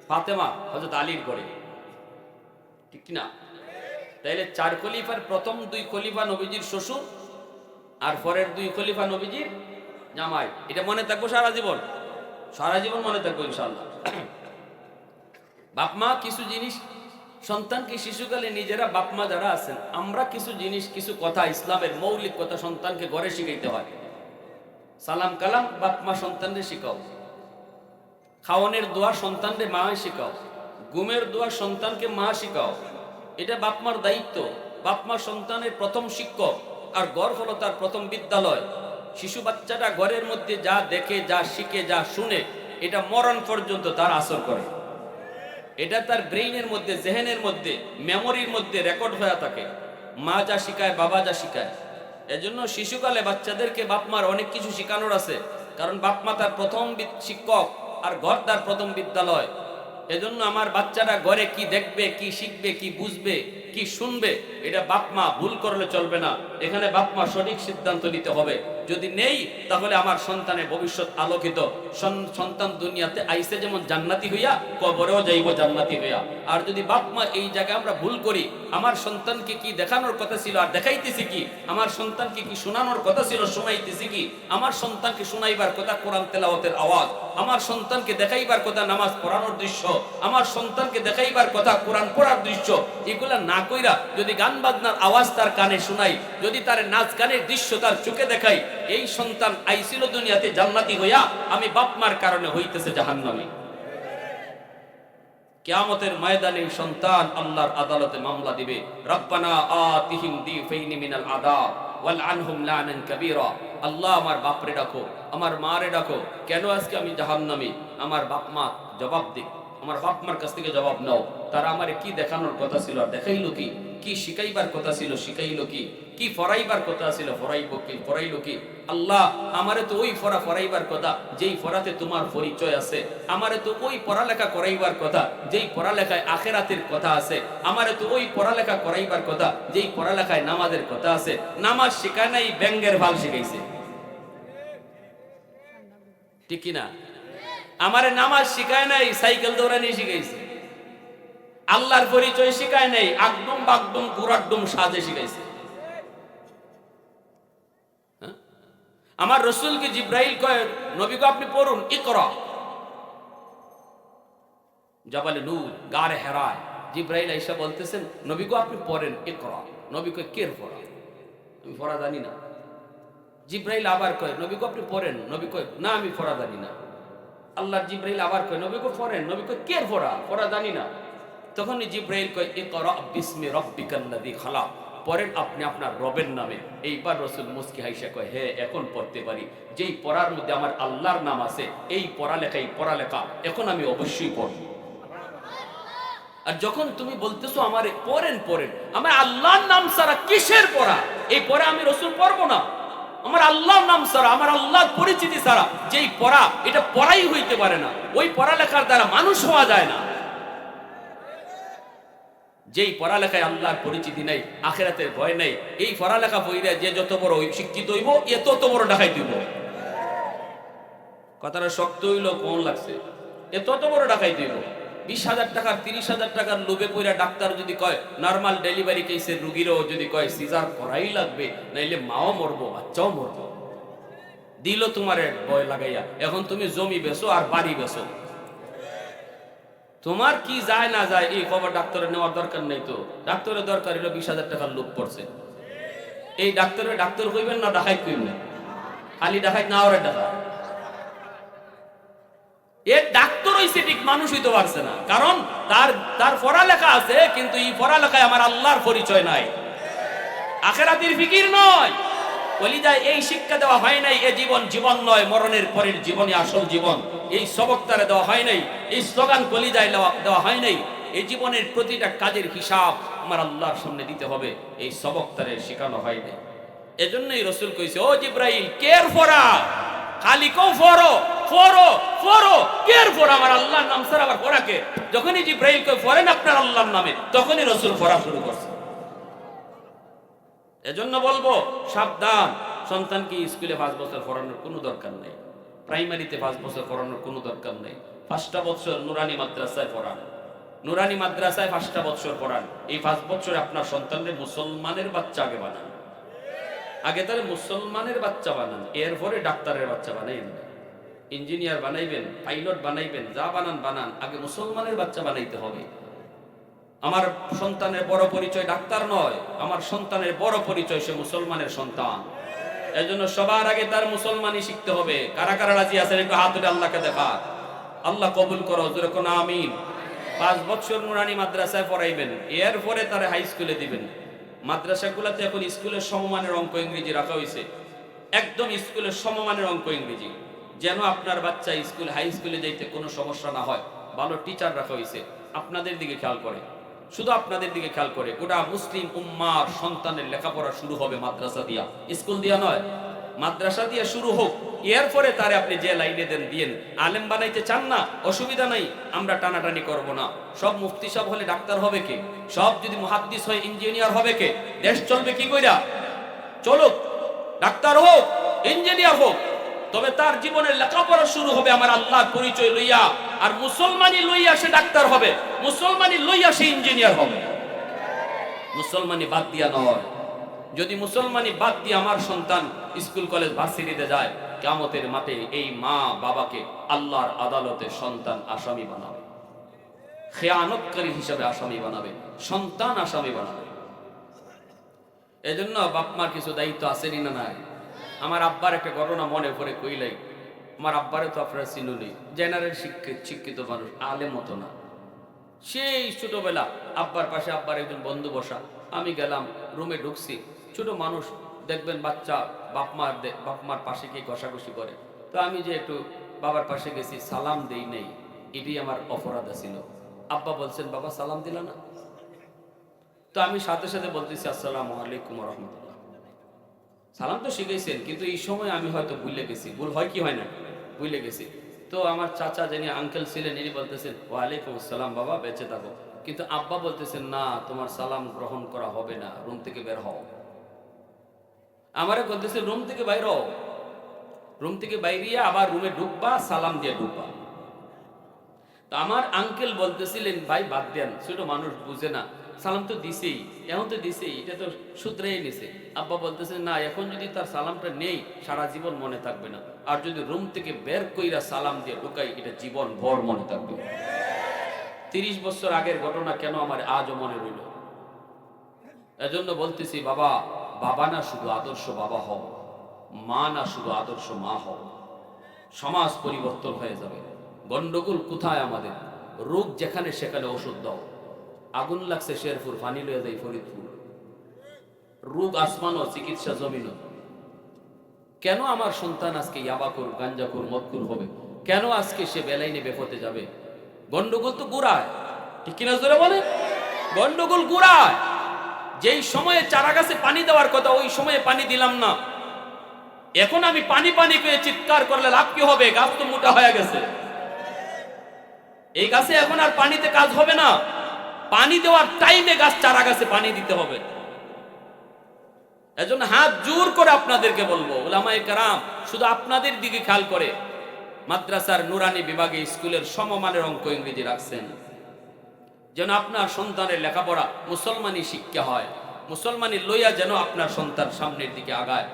ফাতেমা হযরত আলীর ঘরে, ঠিক কি না? তাইলে 4 খলিফার প্রথম 2 খলিফা নবীজির শ্বশুর, আর পরের 2 খলিফা নবীজির জামাই। এটা মনে থাকবো সারা জীবন, সারা জীবন মনে থাকবো ইনশাআল্লাহ। বাপমা কিছু জিনিস সন্তানকে শিশুকালে নিজেরা, বাপমা যারা আছেন, আমরা কিছু জিনিস, কিছু কথা, ইসলামের মৌলিক কথা সন্তানকে ঘরে শিখাইতে হয়। সালাম কালাম বাপমা সন্তানদের শিখাও, খাওয়ানোর দোয়া সন্তানদের মা শিখাও, ঘুমের দোয়া সন্তানকে মা শিখাও। এটা বাপমার দায়িত্ব। বাপমা সন্তানের প্রথম শিক্ষক, আর ঘর হলো তার প্রথম বিদ্যালয়। শিশু বাচ্চাটা ঘরের মধ্যে যা দেখে, যা শিখে, যা শুনে, এটা মরণ পর্যন্ত তার আসর করে। এটা তার ব্রেইনের মধ্যে, জেহেনের মধ্যে, মেমোরির মধ্যে রেকর্ড হয়ে থাকে। মা যা শিখায়, বাবা যা শিখায়। এজন্য শিশুকালে বাচ্চাদেরকে বাপমার অনেক কিছু শিখানোর আছে, কারণ বাপমা তার প্রথম শিক্ষক, আর ঘর তার প্রথম বিদ্যালয়। এজন্য আমার বাচ্চারা ঘরে কি দেখবে, কি শিখবে, কি বুঝবে, কি শুনবে, এটা বাপমা ভুল করলে চলবে না। এখানে বাপমা সঠিক সিদ্ধান্ত নিতে হবে। যদি নেই, তাহলে আমার সন্তানের ভবিষ্যৎ আলোকিত। সন্তান দুনিয়াতে আইসে যেমন জান্নাতি হইয়া, কবরেও যাইব জান্নাতি হইয়া। আর যদি বাপমা এই জায়গায় আমরা ভুল করি, আমার সন্তানকে কি দেখানোর কথা ছিল আর দেখাইতেছি কি, আমার সন্তানকে কি শোনানোর কথা ছিল শোনাইতেছি কি, আমার সন্তানকে শোনাইবার কথা কোরআন তেলাওয়াতের আওয়াজ, আমার সন্তানকে দেখাইবার কথা নামাজ পড়ানোর দৃশ্য, আমার সন্তানকে দেখাইবার কথা কোরআন পড়ার দৃশ্য, এগুলা না কইরা যদি গান বাজনার আওয়াজ তার কানে শোনাই, যদি তার নাচ গানের দৃশ্য তার চোখে দেখাই, এই সন্তান আইছিল দুনিয়াতে জান্নাতি হইয়া, আমি বাপমার কারণে হইতেছে জাহান্নামী। কিয়ামতের ময়দানে সন্তান আল্লাহর আদালতে মামলা দিবে, রব্বানা আতিহিম দিফাইনি মিনাল আযাব ওয়াল আনহুম লানান কাবীরা। আল্লাহ, আমার বাপরে ডাকো, আমার মারে ডাকো, কেন আজকে আমি জাহান্নামী? আমার বাপ মা জবাব দিক, আমার বাপ মার কাছ থেকে জবাব নাও, তারা আমারে কি দেখানোর কথা ছিল আর দেখাইলো কি? কি শিখাইবার কথা ছিল শিখাইলো কি, কি ফরাইবার কথা ছিল ফরাইলো কি। আল্লাহ আমারে তো ওই ফরাইবার কথা যেই ফরাতে তোমার পরিচয় আছে, আমারে তো ওই পড়ালেখা করাইবার কথা যেই পড়ালেখায় আখেরাতের কথা আছে, আমারে তো ওই পড়ালেখা করাইবার কথা যেই পড়ালেখায় নামাজের কথা আছে। নামাজ শিখায় নাই, ব্যাঙ্গের ভাল শিখাইছে, ঠিক কিনা? আমারে নামাজ শিখায় নাই, সাইকেল দৌড়ানি শিখাইছে। আল্লাহর পরিচয় শিখায় নাই, আকদম বাকদম গুরাকদম সাজে শিখাইছে। আমার রসুলকে জিব্রাইল কয়, নবীকে আপনি পড়ুন ইকরা। জাবালে নূর, গারে হেরায় জিব্রাইল আইসা বলতেছেন, নবীকে আপনি পড়েন ইকরা। নবী কয়, কের পড়া? আমি পড়া জানি না। জিব্রাইল আবার কয়, নবীকে আপনি পড়েন। নবী কয়, না আমি পড়া জানি না। আল্লাহর জিব্রাইল আবার কয়, নবীকে পড়েন। নবী কয়, কের পড়া? পড়া জানি না। তখন জিব্রাইল কয়, ইকরা বিসমি রাব্বিকাল্লাযী খালাক, পড়েন আপনি আপনার রবের নামে। এইবার রাসূল মুস্কি হাইসা কয়, হ্যাঁ এখন পড়তে পারি। যেই পড়ার মধ্যে আমার আল্লাহর নাম আছে, এই পড়ালেখা এখন আমি অবশ্যই পড়ব। আর যখন তুমি বলতেছো আমারে পড়েন, আমার আল্লাহর নাম ছাড়া কিসের পড়া? এই পড়া আমি রাসূল পড়বো না। আমার আল্লাহর নাম ছাড়া, আমার আল্লাহর পরিচিতি ছাড়া যেই পড়া, এটা পড়াই হইতে পারে না। ওই পড়ালেখার দ্বারা মানুষ হওয়া যায় না। যেই পড়ালেখায় আল্লাহর পরিচিতি নাই, আখিরাতের ভয় নাই, এই পড়ালেখা বইরা যে যত বড় শিক্ষিত হইব, এ তত বড় ডাকাইত হইব। কথাটা শক্ত হইল, কোন লাগছে? এ তত বড় ডাকাইত হইব। 20,000 টাকার 30,000 টাকার লোভে পইরা ডাক্তার যদি কয় নরমাল ডেলিভারি কেসের রোগীরও যদি কয় সিজার করাই লাগবে, নাইলে মাও মরবো বাচ্চাও মরবো, দিল তোমারে ভয় লাগাইয়া। এখন তুমি জমি বেচো আর বাড়ি বেচো, তোমার কি যায় না যায় এই খবর ডাক্তারের নেওয়ার দরকার নেই। তো ডাক্তারের দরকার হলো 20,000 টাকার লোভ পড়ছে। এই ডাক্তারের ডাক্তার কইবেন না ডাকাইত কইবেন? খালি ডাকাইত না, ওরে ডাকা। এ ডাক্তার হইছে ঠিক, মানুষ হইতে পারছে না, কারণ তার পড়ালেখা আছে, কিন্তু এই পড়ালেখায় আমার আল্লাহর পরিচয় নাই, আখিরাতের ফিকির নয়। কলিজায় এই শিক্ষা দেওয়া হয় নাই, এ জীবন নয়, মরণের পরের জীবনই আসল জীবন। এই সবক তারে দেওয়া হয় নাই, এই স্লোগান কলিজায় দেওয়া হয় নাই। এই জীবনের প্রতিটা কাজের হিসাব আমার আল্লাহর সামনে দিতে হবে, এই সবক তারে শেখানো হয় নাই। এজন্যই রাসূল কইছে, ও জিব্রাইল কের ফরা, খালি কও ফরো কের ফরা, আমার আল্লাহর নাম ছাড়া আবার ফরাকে। যখনই জিব্রাইল কয় ফরেন আপনার আল্লাহর নামে, তখনই রাসূল ফরা শুরু করছে। এজন্য বলবো সাবধান, সন্তানকে স্কুলে 5 বছর পড়ানোর কোনো দরকার নেই, প্রাইমারিতে 5 বছর পড়ানোর কোনো দরকার নেই। 5টা বছর নুরানি মাদ্রাসায় পড়ান, নুরানি মাদ্রাসায় 5টা বছর পড়ান। এই 5 বছরে আপনার সন্তানদের মুসলমানের বাচ্চা আগে বানান, আগে তাহলে মুসলমানের বাচ্চা বানান, এরপরে ডাক্তারের বাচ্চা বানাইবেন, ইঞ্জিনিয়ার বানাইবেন, পাইলট বানাইবেন, যা বানান আগে মুসলমানের বাচ্চা বানাইতে হবে। আমার সন্তানের বড় পরিচয় ডাক্তার নয়, আমার সন্তানের বড় পরিচয় সে মুসলমানের সন্তান। এজন্য সবার আগে তার মুসলমানই শিখতে হবে। কারা কারা রাজি আছেন একটু হাত তুলে আল্লাহকে দেখা। আল্লাহ কবুল করো, জোরে কোন আমিন। 5 বছর নুরানি মাদ্রাসায় পড়াইবেন, এরপরে তার হাই স্কুলে দিবেন। মাদ্রাসাগুলোতে এখন স্কুলের সমমানের অঙ্ক ইংরেজি রাখা হয়েছে, একদম স্কুলের সমমানের অঙ্ক ইংরেজি, যেন আপনার বাচ্চা হাই স্কুলে যাইতে কোনো সমস্যা না হয়। ভালো টিচার রাখা হয়েছে, আপনাদের দিকে খেয়াল করে, শুধু আপনাদের দিকে খেয়াল করে। গোটা মুসলিম উম্মার সন্তানের লেখাপড়া শুরু হবে মাদ্রাসা দিয়া, স্কুল দিয়া নয়, মাদ্রাসা দিয়ে শুরু হোক। এরপরে তারে আপনি যে লাইনে দেন দিয়েন। আলেম বানাইতে চান না, অসুবিধা নাই, আমরা টানাটানি করব না। সব মুফতি সাহেব হলে ডাক্তার হবে কে? সব যদি মুহাদ্দিস হয় ইঞ্জিনিয়ার হবে কে? দেশ চলবে কি কইরা? চলুক, ডাক্তার হোক, ইঞ্জিনিয়ার হোক, তবে তার জীবনের লেখাপড়া শুরু হবে আমার আল্লাহর পরিচয় লইয়া। আর মুসলমানি লইয়া সে ডাক্তার হবে, মুসলমানি লইয়া সে ইঞ্জিনিয়ার হবে, মুসলমানি বাদ দিয়া নয়। যদি মুসলমানি বাদ দিয়ে আমার সন্তান স্কুল কলেজ ভার্সিটিতে যায়, কিয়ামতের মাঠে এই মা বাবাকে আল্লাহর আদালতে সন্তান আসামি বানাবে, খেয়ানতকারী হিসাবে আসামি বানাবে, সন্তান আসামি বানাবে। এজন্য বাপ মার কিছু দায়িত্ব আসেনি না নাই? আমার আব্বার একটা ঘটনা মনে পড়ে কইলাই। আমার আব্বারে তো আপনারা চিনুনি, জেনারেল শিক্ষিত মানুষ, আলেম মতো না। সেই ছোটবেলা আব্বার পাশে আব্বার একজন বন্ধু বসা, আমি গেলাম, রুমে ঢুকছি, ছোট মানুষ দেখবেন বাচ্চা বাপ মার পাশে গিয়ে ঘষাঘষি করে। তো আমি যে একটু বাবার পাশে গেছি, সালাম দেই নেই, এটি আমার অপরাধ ছিল। আব্বা বলছেন, বাবা সালাম দিলা না? তো আমি সাথে সাথে বলতেছি আসসালামু আলাইকুম ওয়া রাহমাতুল্লাহ। সালাম তো শিখাইছেন, কিন্তু এই সময় আমি হয়তো ভুলে গেছি। ভুল হয় কি হয় না? ভুলে গেছি। তো আমার চাচা যিনি আঙ্কেল ছিলেন, ইনি বলতেছেন ওয়ালাইকুম আসসালাম বাবা, বেঁচে থাকো। কিন্তু আব্বা বলতেছেন না, তোমার সালাম গ্রহণ করা হবে না, রুম থেকে বের হও। আমারে বলতেছে রুম থেকে বাইর হও। রুম থেকে বাইরিয়ে আবার রুমে ঢুকবা, সালাম দিয়ে ঢুকবা। তো আমার আঙ্কেল বলতেছিলেন ভাই বাদ দেন, ছোট মানুষ বুঝে না, সালাম তো দিছেই, এখন তো দিছেই, এটা তো শুধরেই নিছে। আব্বা বলতেছেন না, এখন যদি তার সালামটা নেই সারা জীবন মনে থাকবে না, আর যদি রুম থেকে বের কইরা সালাম দিয়ে ঢুকাই এটা জীবন ভর মনে থাকবে। 30 বছর আগের ঘটনা কেন আমার আজও মনে রইল। এজন্য বলতেছি বাবা, বাবা না শুধু আদর্শ বাবা হও, মা না শুধু আদর্শ মা হও, সমাজ পরিবর্তন হয়ে যাবে। গন্ডগোল কোথায় আমাদের? রোগ যেখানে সেখানে ওষুধ দাও। আগুন লাগছে শেরপুর, পানি লয়ে যায় ফরিদপুর। রোগ আসমানও, চিকিৎসা জমিনও। কেন আমার সন্তান আজকে ইয়াবাকুর, গাঞ্জাকুর, মদকুর হবে? কেন আজকে সে বেলাইনে বেফতে যাবে? গন্ডগোল তো গুড়ায়, ঠিক কিনা জোরে বলে? গন্ডগোল গুড়ায়। যেই সময়ে চারা গাছে পানি দেওয়ার কথা ওই সময়ে পানি দিলাম না, এখন আমি পানি পানি করে চিৎকার করলে লাভ কি হবে? গাছ তো মোটা হয়ে গেছে। এই গাছে এখন আর পানিতে কাজ হবে না। পানি দেওয়ার টাইমে গাছ চারা গাছে পানি দিতে হবে। এজন্য হাত জোর করে আপনাদেরকে বলবো, উলামায়ে কেরাম শুধু আপনাদের দিকে খেয়াল করে মাদ্রাসার নুরানি বিভাগে স্কুলের সমমানের অঙ্ক ইংরেজি রাখছেন, যেন আপনার সন্তানের লেখাপড়া মুসলমানি শিক্ষা হয়, মুসলমানি লইয়া যেন আপনার সন্তান সামনের দিকে আগায়,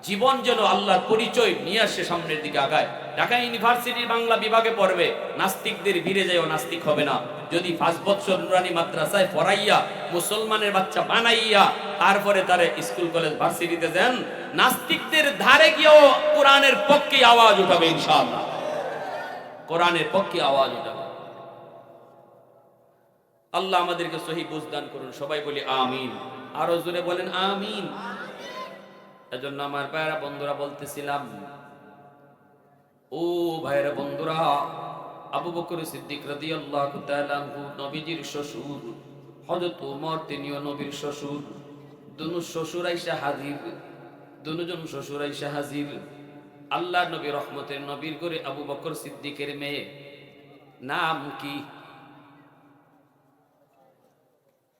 জীবন যেন আল্লাহর পরিচয় নিয়ে আসে সামনের দিকে আগায়। ঢাকা ইউনিভার্সিটির বাংলা বিভাগে পড়বে, নাস্তিকদের ভিড়ে যায়ও নাস্তিক হবে না। যদি 5 বছর নুরানি মাদ্রাসায় পড়াইয়া মুসলমানের বাচ্চা বানাইয়া তারপরে তারা স্কুল কলেজ ভার্সিটিতে যান, নাস্তিকদের ধারে গিয়েও কোরআনের পক্ষে আওয়াজ উঠাবে ইনশাআল্লাহ। কোরআনের পক্ষে আওয়াজ উঠাবে। আল্লাহ আমাদেরকে সহি বুঝ দান করুন। সবাই বলি আমিন। আরো জোরে বলেন আমিন। এজন্য আমার ভাইরা বন্ধুরা বলতেছিলাম, ও ভাইরা বন্ধুরা, আবু বকর সিদ্দিক রাদিয়াল্লাহু তাআলা আনহু নবীজির শ্বশুর, হযরত ওমর তিনিও নবীর শ্বশুর। দুনো শ্বশুর আইসা হাজির, দুজন শ্বশুর আইসা হাজির। আল্লাহ নবী রহমতের নবীর করে আবু বকর সিদ্দিকের মেয়ে নাম কি?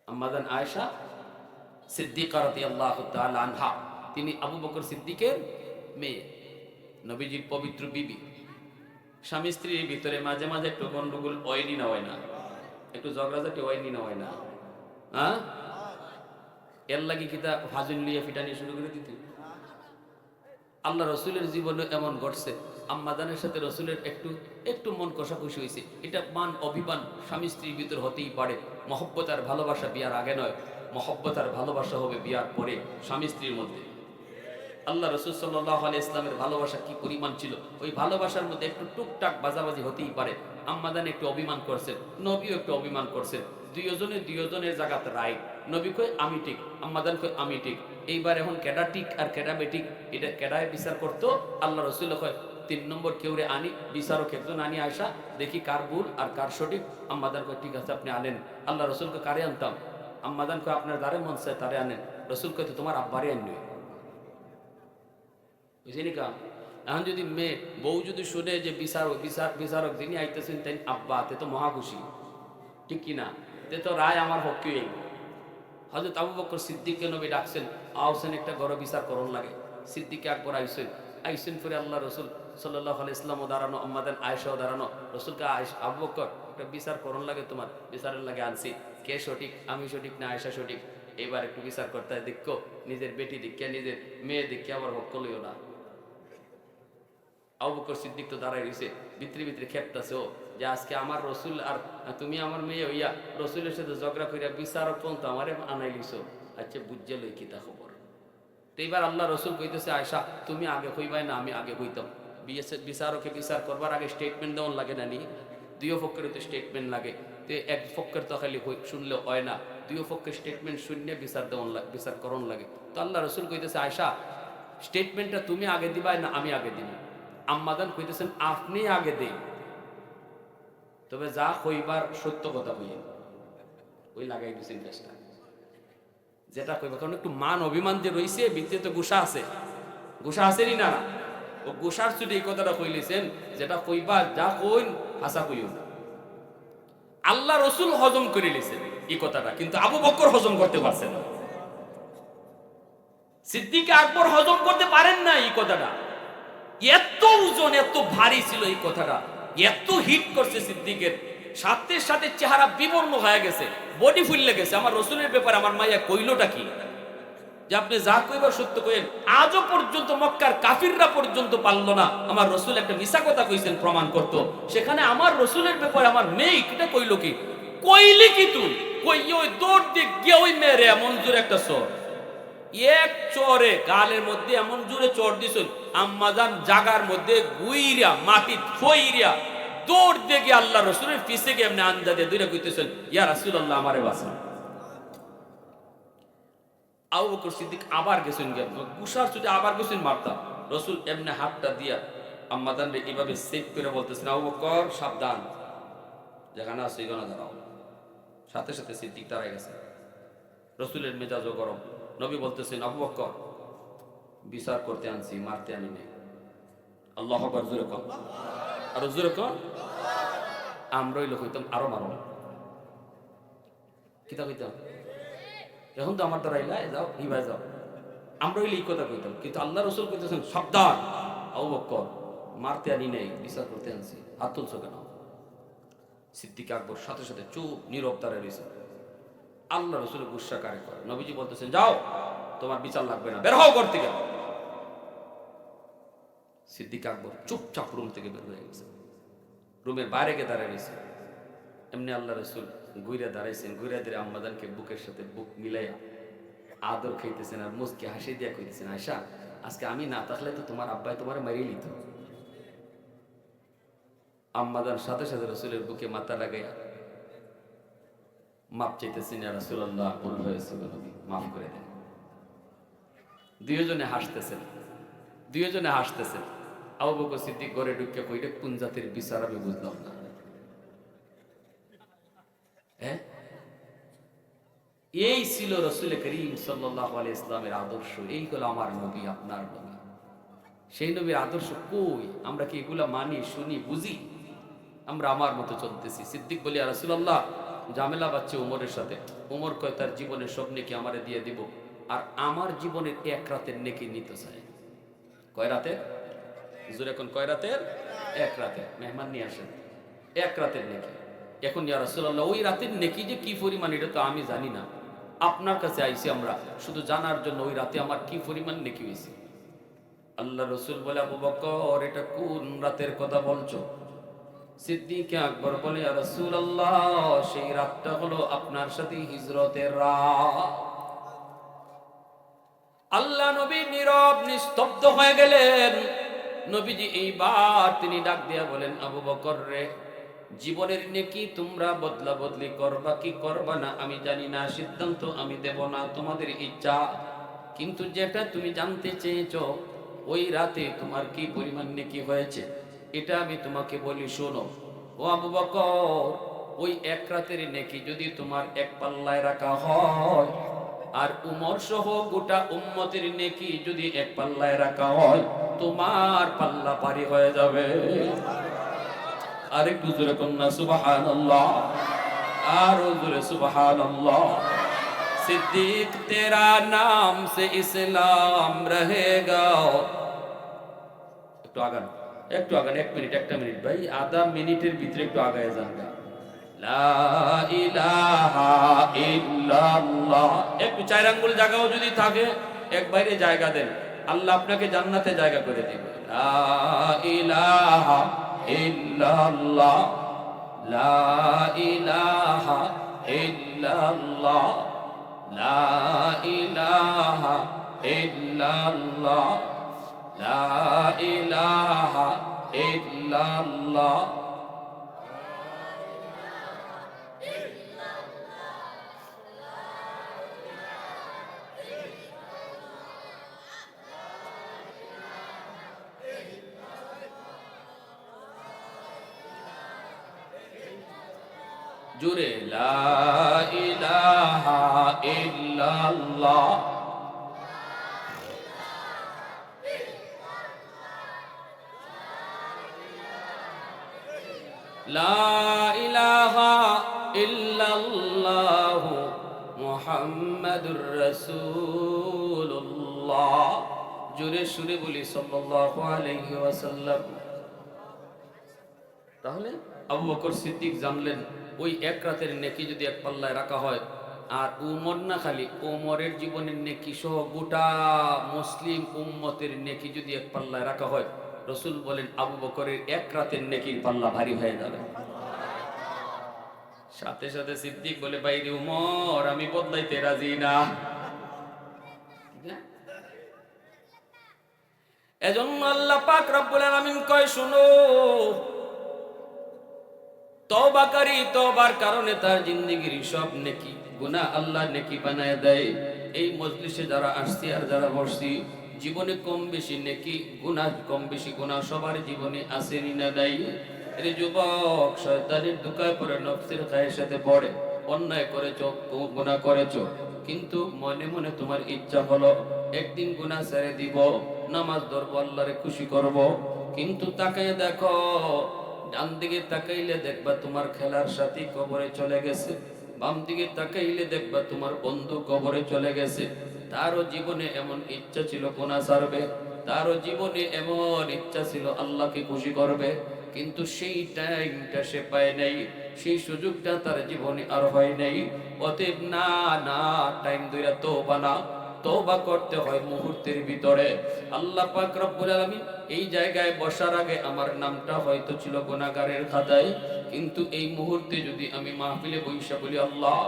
আম্মাজান আয়েশা সিদ্দিকা রাদিয়াল্লাহু তাআলা আনহা, তিনি আবু বকর সিদ্দিকের মেয়ে, নবীজির পবিত্র বিবি। স্বামী স্ত্রীর ভিতরে মাঝে মাঝে একটু গন্ডগোল হয়নি না হয় না? একটু ঝগড়াঝাটি হয়নি না হয় না? হ্যাঁ, এর লাগি কিতা হাজুন লিয়া ফিটানি শুরু করে দিতে? আল্লাহ রসুলের জীবনে এমন ঘটছে, আম্মাদানের সাথে রসুলের একটু একটু মন কষাকষি হয়েছে। এটা মান অভিমান স্বামী স্ত্রীর ভিতর হতেই পারে। মহব্বত আর ভালোবাসা বিয়ার আগে নয়, মহব্বত আর ভালোবাসা হবে বিয়ার পরে স্বামী স্ত্রীর মধ্যে। আল্লাহ রসুল সাল্লাল্লাহু আলাইহি ইসলামের ভালোবাসা কি পরিমাণ ছিল, ওই ভালোবাসার মধ্যে একটু টুকটাক বাজাবাজি হতেই পারে। আম্মাদান একটু অভিমান করছেন, নবীও একটু অভিমান করছেন। দুইজনের জায়গাতে রাইট। নবী কই আমি ঠিক, আম্মাদান কই আমি ঠিক। এইবার এখন কেডা ঠিক আর কেডা বেঠিক, এটা কেডায় বিচার করতো? আল্লাহ রসুল কয় 3 নম্বর কেউরে আনি, বিচারক একজন আনি, আয়সা দেখি কার ভুল আর কার সঠিক। আম্মাদান কয় ঠিক আছে আপনি আনেন। আল্লাহ রসুলকে কারে আনতাম? আম্মাদান কয় আপনার দ্বারে মন চায় তারে আনেন। রসুল কয় তো তোমার আব্বারে আনবে, বুঝিনি কা? এখন যদি মেয়ে বউ যদি শুনে যে বিচারক যিনি আইতেছেন তাই আব্বা, তে তো মহা খুশি, ঠিক কিনা? তে তো রায় আমার পক্ষে। হযরত আবু বকর সিদ্দিককে নবী ডাকছেন, আওসেন একটা গড় বিচার করণ লাগে। সিদ্দিকে আকবর আইসেন পরে আল্লাহ রসুল সাল্লাল্লাহু আলাইহি ইসলামও দাঁড়ানো, আম্মাদান আয়েশাও দাঁড়ানো। রসুলকে আবু বকর একটা বিচার করণ লাগে, তোমার বিচারের লাগে আনছি। কে সঠিক, আমি সঠিক না আয়েশা সঠিক? এইবার একটু বিচার করতে হয়, দেখো নিজের বেটি দেখিয়া নিজের মেয়ে দেখিয়া আবার হক লইও না। আবু বকর সিদ্দিক তো দাঁড়াই রয়েছে, ভিতরে ভিতরে খেপতাছে ও, যে আজকে আমার রসুল আর তুমি আমার মেয়ে হইয়া রসুলের সাথে ঝগড়া করিয়া বিচারক পর্যন্ত আমারে আনাই লিছো। আচ্ছা বুঝছে লই কি তা খবর। তো এইবার আল্লাহ রসুল কইতেছে, আয়সা তুমি আগে কইবাই না আমি আগে কইতাম? বিচারকে বিচার করবার আগে স্টেটমেন্ট দেওয়ান লাগে না নি? দুই পক্ষের তো স্টেটমেন্ট লাগে। তো এক পক্ষের তো খালি শুনলে হয় না, দুই পক্ষের স্টেটমেন্ট শুনলে বিচার করণ লাগে। তো আল্লাহ রসুল কইতেছে, আয়সা স্টেটমেন্টটা তুমি আগে দিবাই না আমি আগে দিব? আম্মাদান কইতেছেন আপনি আগে দেন, তবে যা কইবার সত্য কথা কইয়েন। ওই লাগাই দিচ্ছেন চেষ্টা। যেটা কইবা, কারণ একটু মান অভিমান যে রইছে, ভিতরে তো গুসা আছে, গুসা আছেনি না? ও গুসার ছুটে এই কথাটা কইলেছেন, যেটা কইবা যা কইন হাসা কইও। আল্লাহ রসুল হজম করে নিয়েছেন এই কথাটা, কিন্তু আবু বকর হজম করতে পারছেন না, সিদ্দিক আকবর হজম করতে পারেন না এই কথাটা। এত ওজন, এত ভারী ছিল এই কথাটা, এত হিট করছে সিদ্দিকের, সাথে সাথে চেহারা বিবর্ণ হয়ে গেছে, বডি ফুললে গেছে। আমার রসুলের ব্যাপারে আমার মাইয়া কইলটা কি, যে আপনি যা কইবার সত্য কইেন। আজও পর্যন্ত মক্কার কাফিররা পর্যন্ত পারল না আমার রসুল একটা মিশা কথা কইছেন প্রমাণ করত। সেখানে আমার রসুলের ব্যাপারে আমার মেয়ে এটা কইল কি, কইলি কি তুই, কই ওই দৌড় দিক গিয়ে ওই মেরে এমন জোরে একটা চর, এক চরে গালের মধ্যে এমন জোরে চর দিছ, আম্মাজান জাগার মধ্যে গুইরা মাটি থইরা দৌড় দিয়ে গিয়ে আল্লাহ রসুলের পিছে গিয়ে এমনি আন্দা দিয়ে দুইটা কইতেছেন, ইয়া রাসূলুল্লাহ আমারে বাঁচান। আবু বকর সিদ্দিক আবার গেছেন, গুসার ছুটে আবার গেছেন মারতা। রসুল এমনি হাতটা দিয়া আম্মাজান রে এইভাবে সেভ করে বলতেছেন, আবু বকর সাবধান, যেখানে আছে ওইখানে দাঁড়াও। সাথে সাথে সিদ্দিক দাঁড়ায় গেছে, রসুলের মেজাজও গরম। নবী বলতেছেন, আবু বকর বিচার করতে আনছি, মারতে আনি নাই। আল্লাহু আকবার, জোরে কর, আরো জোরে কর। আমরা ওই লোক হইতাম আরো মারো, কিতা কইতাম, এখন তো আমার দ্বারা ইলাই যাও হিবাই যাও, আমরা হইলে এই কথা কইতাম। কিন্তু আল্লাহ রসুল কইতেছেন, সাবধান আবু বকর, মারতে আনি নাই, বিচার করতে আনছি, হাত তুলছো কেন? সিদ্দিক আকবর সাথে সাথে চুপ নীরব দাঁড়ায় রয়েছে। আল্লাহ রসুলের গুসা কারে করে। নবীজি বলতেছেন, যাও তোমার বিচার লাগবে না, বের হও ঘর থেকে। সিদ্দিক আকবর চুপচাপ রুম থেকে বের হয়ে গেছে, রুমের বাইরে গিয়ে দাঁড়ায় রয়েছে। এমনি আল্লাহ রসুল গুইরা দাঁড়াইছেন, গুইরা দিয়ে আম্মাদানকে বুকের সাথে বুক মিলাইয়া আদর খাইতেছেন, আর মুসকে হাসি দিয়া কইতেছেন, আয়সা আজকে আমি না থাকলে তো তোমার আব্বাই তোমার মারিয়ে নিত। আম্মাদান সাথে সাথে রসুলের বুকে মাথা লাগাইয়া মাপ চাইতেছেন, ইয়া রাসূলুল্লাহ ভুল হয়েছিল, নবী মাফ করে দেন। দুইজনে হাসতেছেন, দুইজনে হাসতেছেন। আবু বকর সিদ্দিক ঘরে ঢুকে কইটা কোন জাতির বিচার আমি বুঝলাম না। হ্যাঁ, এই ছিল রাসূল করিম সাল্লাল্লাহু আলাইহি ইসলামের আদর্শ। এই হলো আমার নবী, আপনার নবী। সেই নবীর আদর্শ কই? আমরা কি এগুলা মানি, শুনি, বুঝি? আমরা আমার মতো চলতেছি। সিদ্দিক বলি, ইয়া রাসূলুল্লাহ ঝামেলা বাচ্চা উমরের সাথে। উমর কয় তার জীবনের সব নেকি আমারে দিয়ে দিব, আর আমার জীবনের এক রাতের নেকি নিতে চায়। কয় রাতে? হুজুর এখন কয় রাতের? এক রাতে। মেহমান নিয়ে আসেন, এক রাতের নেকি। এখন ইয়া রাসূলুল্লাহ ওই রাতের নেকি যে কি পরিমাণ এটা তো আমি জানি না, আপনার কাছে আইছি আমরা শুধু জানার জন্য ওই রাতে আমার কি পরিমাণ নেকি হয়েছে। আল্লাহ রসুল বলে, আবু বকর এটা কোন রাতের কথা বলছো? সিদ্দিক আকবর বলে, ইয়া রাসূলুল্লাহ সেই রাতটা হলো আপনার সাথে হিজরতের রাত। আল্লাহ নবী নীরব নিস্তব্ধ হয়ে গেলেন। নবীজি এইবার তিনি ডাক দিয়া বলেন, আবু বকর রে, জীবনের নেকি তোমরা বদলা বদলি করবা কি করবা না আমি জানি না, সিদ্ধান্ত আমি দেব না, তোমাদের ইচ্ছা। কিন্তু যেটা তুমি জানতে চেয়েছো ওই রাতে তোমার কি পরিমাণ নেকি হয়েছে এটা আমি তোমাকে বলি, শোনো। ও আবু বকর, ওই এক রাতের নেকি যদি তোমার এক পাল্লায় রাখা হয়, আর উমর সহ গোটা উম্মতের নেকি যদি এক পাল্লায় রাখা হয়, তোমার পাল্লা পারি হয়ে যাবে। আরেকটু জোরে কন্যা সুবহানাল্লাহ, আরো জোরে সুবহানাল্লাহ। सिद्दीक तेरा नाम से इस्लाम रहेगा। একটু আগান, একটু আগান, এক মিনিট, একটা মিনিট ভাই, আধা মিনিটের ভিতরে একটু আগায় যান। লা ইলাহা ইল্লাল্লাহ। একটু চার আঙ্গুল জায়গাও যদি থাকে এক বাইরে জায়গা দেন, আল্লাহ আপনাকে জান্নাতে জায়গা করে দিবে। লা ইলাহা ইল্লাল্লাহ, লা ইলাহা ইল্লাল্লাহ, লা ইলাহা ইল্লাল্লাহ, লা ইলাহা ইল্লাল্লাহ। জুরে লা ইলাহা ইল্লাল্লাহ। লা ইলাহা ইল্লাল্লাহু মুহাম্মাদুর রাসূলুল্লাহ। জোরে সুরে বলি সাল্লাল্লাহু আলাইহি ওয়াসাল্লাম। তাহলে আবু বকর সিদ্দিক জানলেন ওই এক রাতের নেকি যদি এক পাল্লায় রাখা হয়, আর উমর না খালি উমরের জীবনের নেকি সহ গোটা মুসলিম উম্মতের নেকি যদি এক পাল্লায় রাখা হয়, রসুল বলেন আবু বকরের এক রাতের নেকির পাল্লা ভারী হয়ে যাবে। সাথে সাথে সিদ্দিক বলে, বাইরে উমর, আমি বদলাইতে রাজি না। এজন্য আল্লাহ পাক রব্বুল আলামিন কয়, শুনো, তওবাকারী তওবার কারণে তার জিন্দেগির সব নেকি গুনাহ আল্লাহ নেকি বানায় দেয়। এই মজলিসে যারা আসছি আর যারা বসছি, জীবনে কম বেশি নেকি গুনাহ, কম বেশি গুনাহ সবার জীবনে আসেনি না নাই? এর যুবক, শয়তানের ধোঁকায় পড়ে নফসের খায়ের সাথে পড়ে, অন্যায় করেছো, গুনাহ করেছো, কিন্তু মনে মনে তোমার ইচ্ছা হলো একদিন গুনাহ ছেড়ে দিব, নামাজ ধরবো, আল্লাহরে খুশি করব, কিন্তু তাকায় দেখো, ডান দিকে তাকাইলে দেখবা তোমার খেলার সাথী কবরে চলে গেছে, বাম দিকে তাকাইলে দেখবা তোমার বন্ধু কবরে চলে গেছে। তারও জীবনে এমন ইচ্ছা ছিল গুনাহ ছাড়বে, তারও জীবনে এমন ইচ্ছা ছিল আল্লাহকে খুশি করবে, কিন্তু সেই টাইমটা সে পায় নাই, সেই সুযোগটা তার জীবনে আর হয় নাই। অতএব না না, টাইম ধরে তওবা না, তওবা করতে হয় মুহূর্তের ভিতরে। আল্লাহ পাক রব্বুল আলামিন এই জায়গায় বসার আগে আমার নামটা হয়তো ছিল গুনাহগারের খাতায়, কিন্তু এই মুহূর্তে যদি আমি মাহফিলে বইসা বলি, আল্লাহ,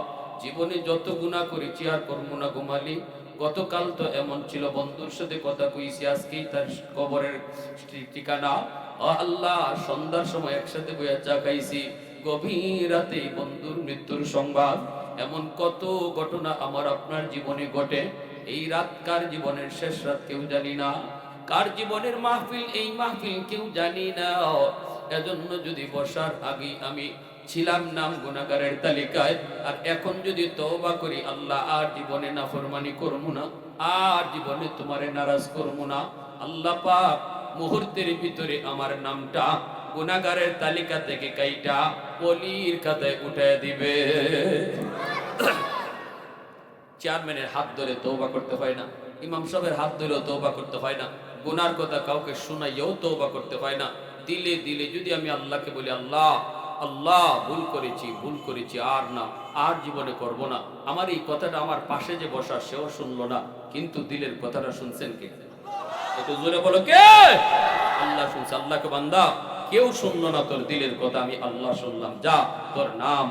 জীবনে যত গুনাহ করেছি আর করব না গো মালিক, গতকাল তো এমন ছিল বন্ধুর সাথে কথা কইছি, আজকেই তার কবরের ঠিকানা, আল্লাহ, সন্ধ্যার সময় একসাথে বইয়া চা খাইছি, গভীর রাতে বন্ধুর মৃত্যুর সংবাদ, এমন কত ঘটনা আমার আপনার জীবনে ঘটে। এই রাত কার জীবনের শেষ রাত কেউ জানি না, কার জীবনের মাহফিল এই মাহফিল কেউ জানি না। এজন্য যদি বসার আগে আমি ছিলাম নাম গুনাহগারের তালিকায়, আর এখন যদি তওবা করি, আল্লাহ, আর জীবনে নাফরমানি করব না, আর জীবনে তোমারে নারাজ করব না, আল্লাহ পাক মুহূর্তের ভিতরে আমার নামটা গুনাহগারের তালিকা থেকে কাইটা ওলির খাতায় উঠায় দিবে। চেয়ারম্যানের হাত ধরে তওবা করতে হয় না, ইমাম সাহেবের হাত ধরেও তওবা করতে হয় না, গুনার কথা কাউকে শোনাইয়াও তওবা করতে হয় না। দিলে দিলে যদি আমি আল্লাহকে বলি, আল্লাহ, আল্লাহ, ভুল করেছি, আর না, আর জীবনে করব না, আমার এই কথাটা আমার পাশে যে বসা সেও শুনলো না, কিন্তু দিলের কথাটা শুনছেন কে? একটু জোরে বলো, কে? আল্লাহ শুনছে। আল্লাহকে, বান্দা, কেউ শুনলো না তোর দিলের কথা, আমি আল্লাহ শুনলাম, যা তোর নাম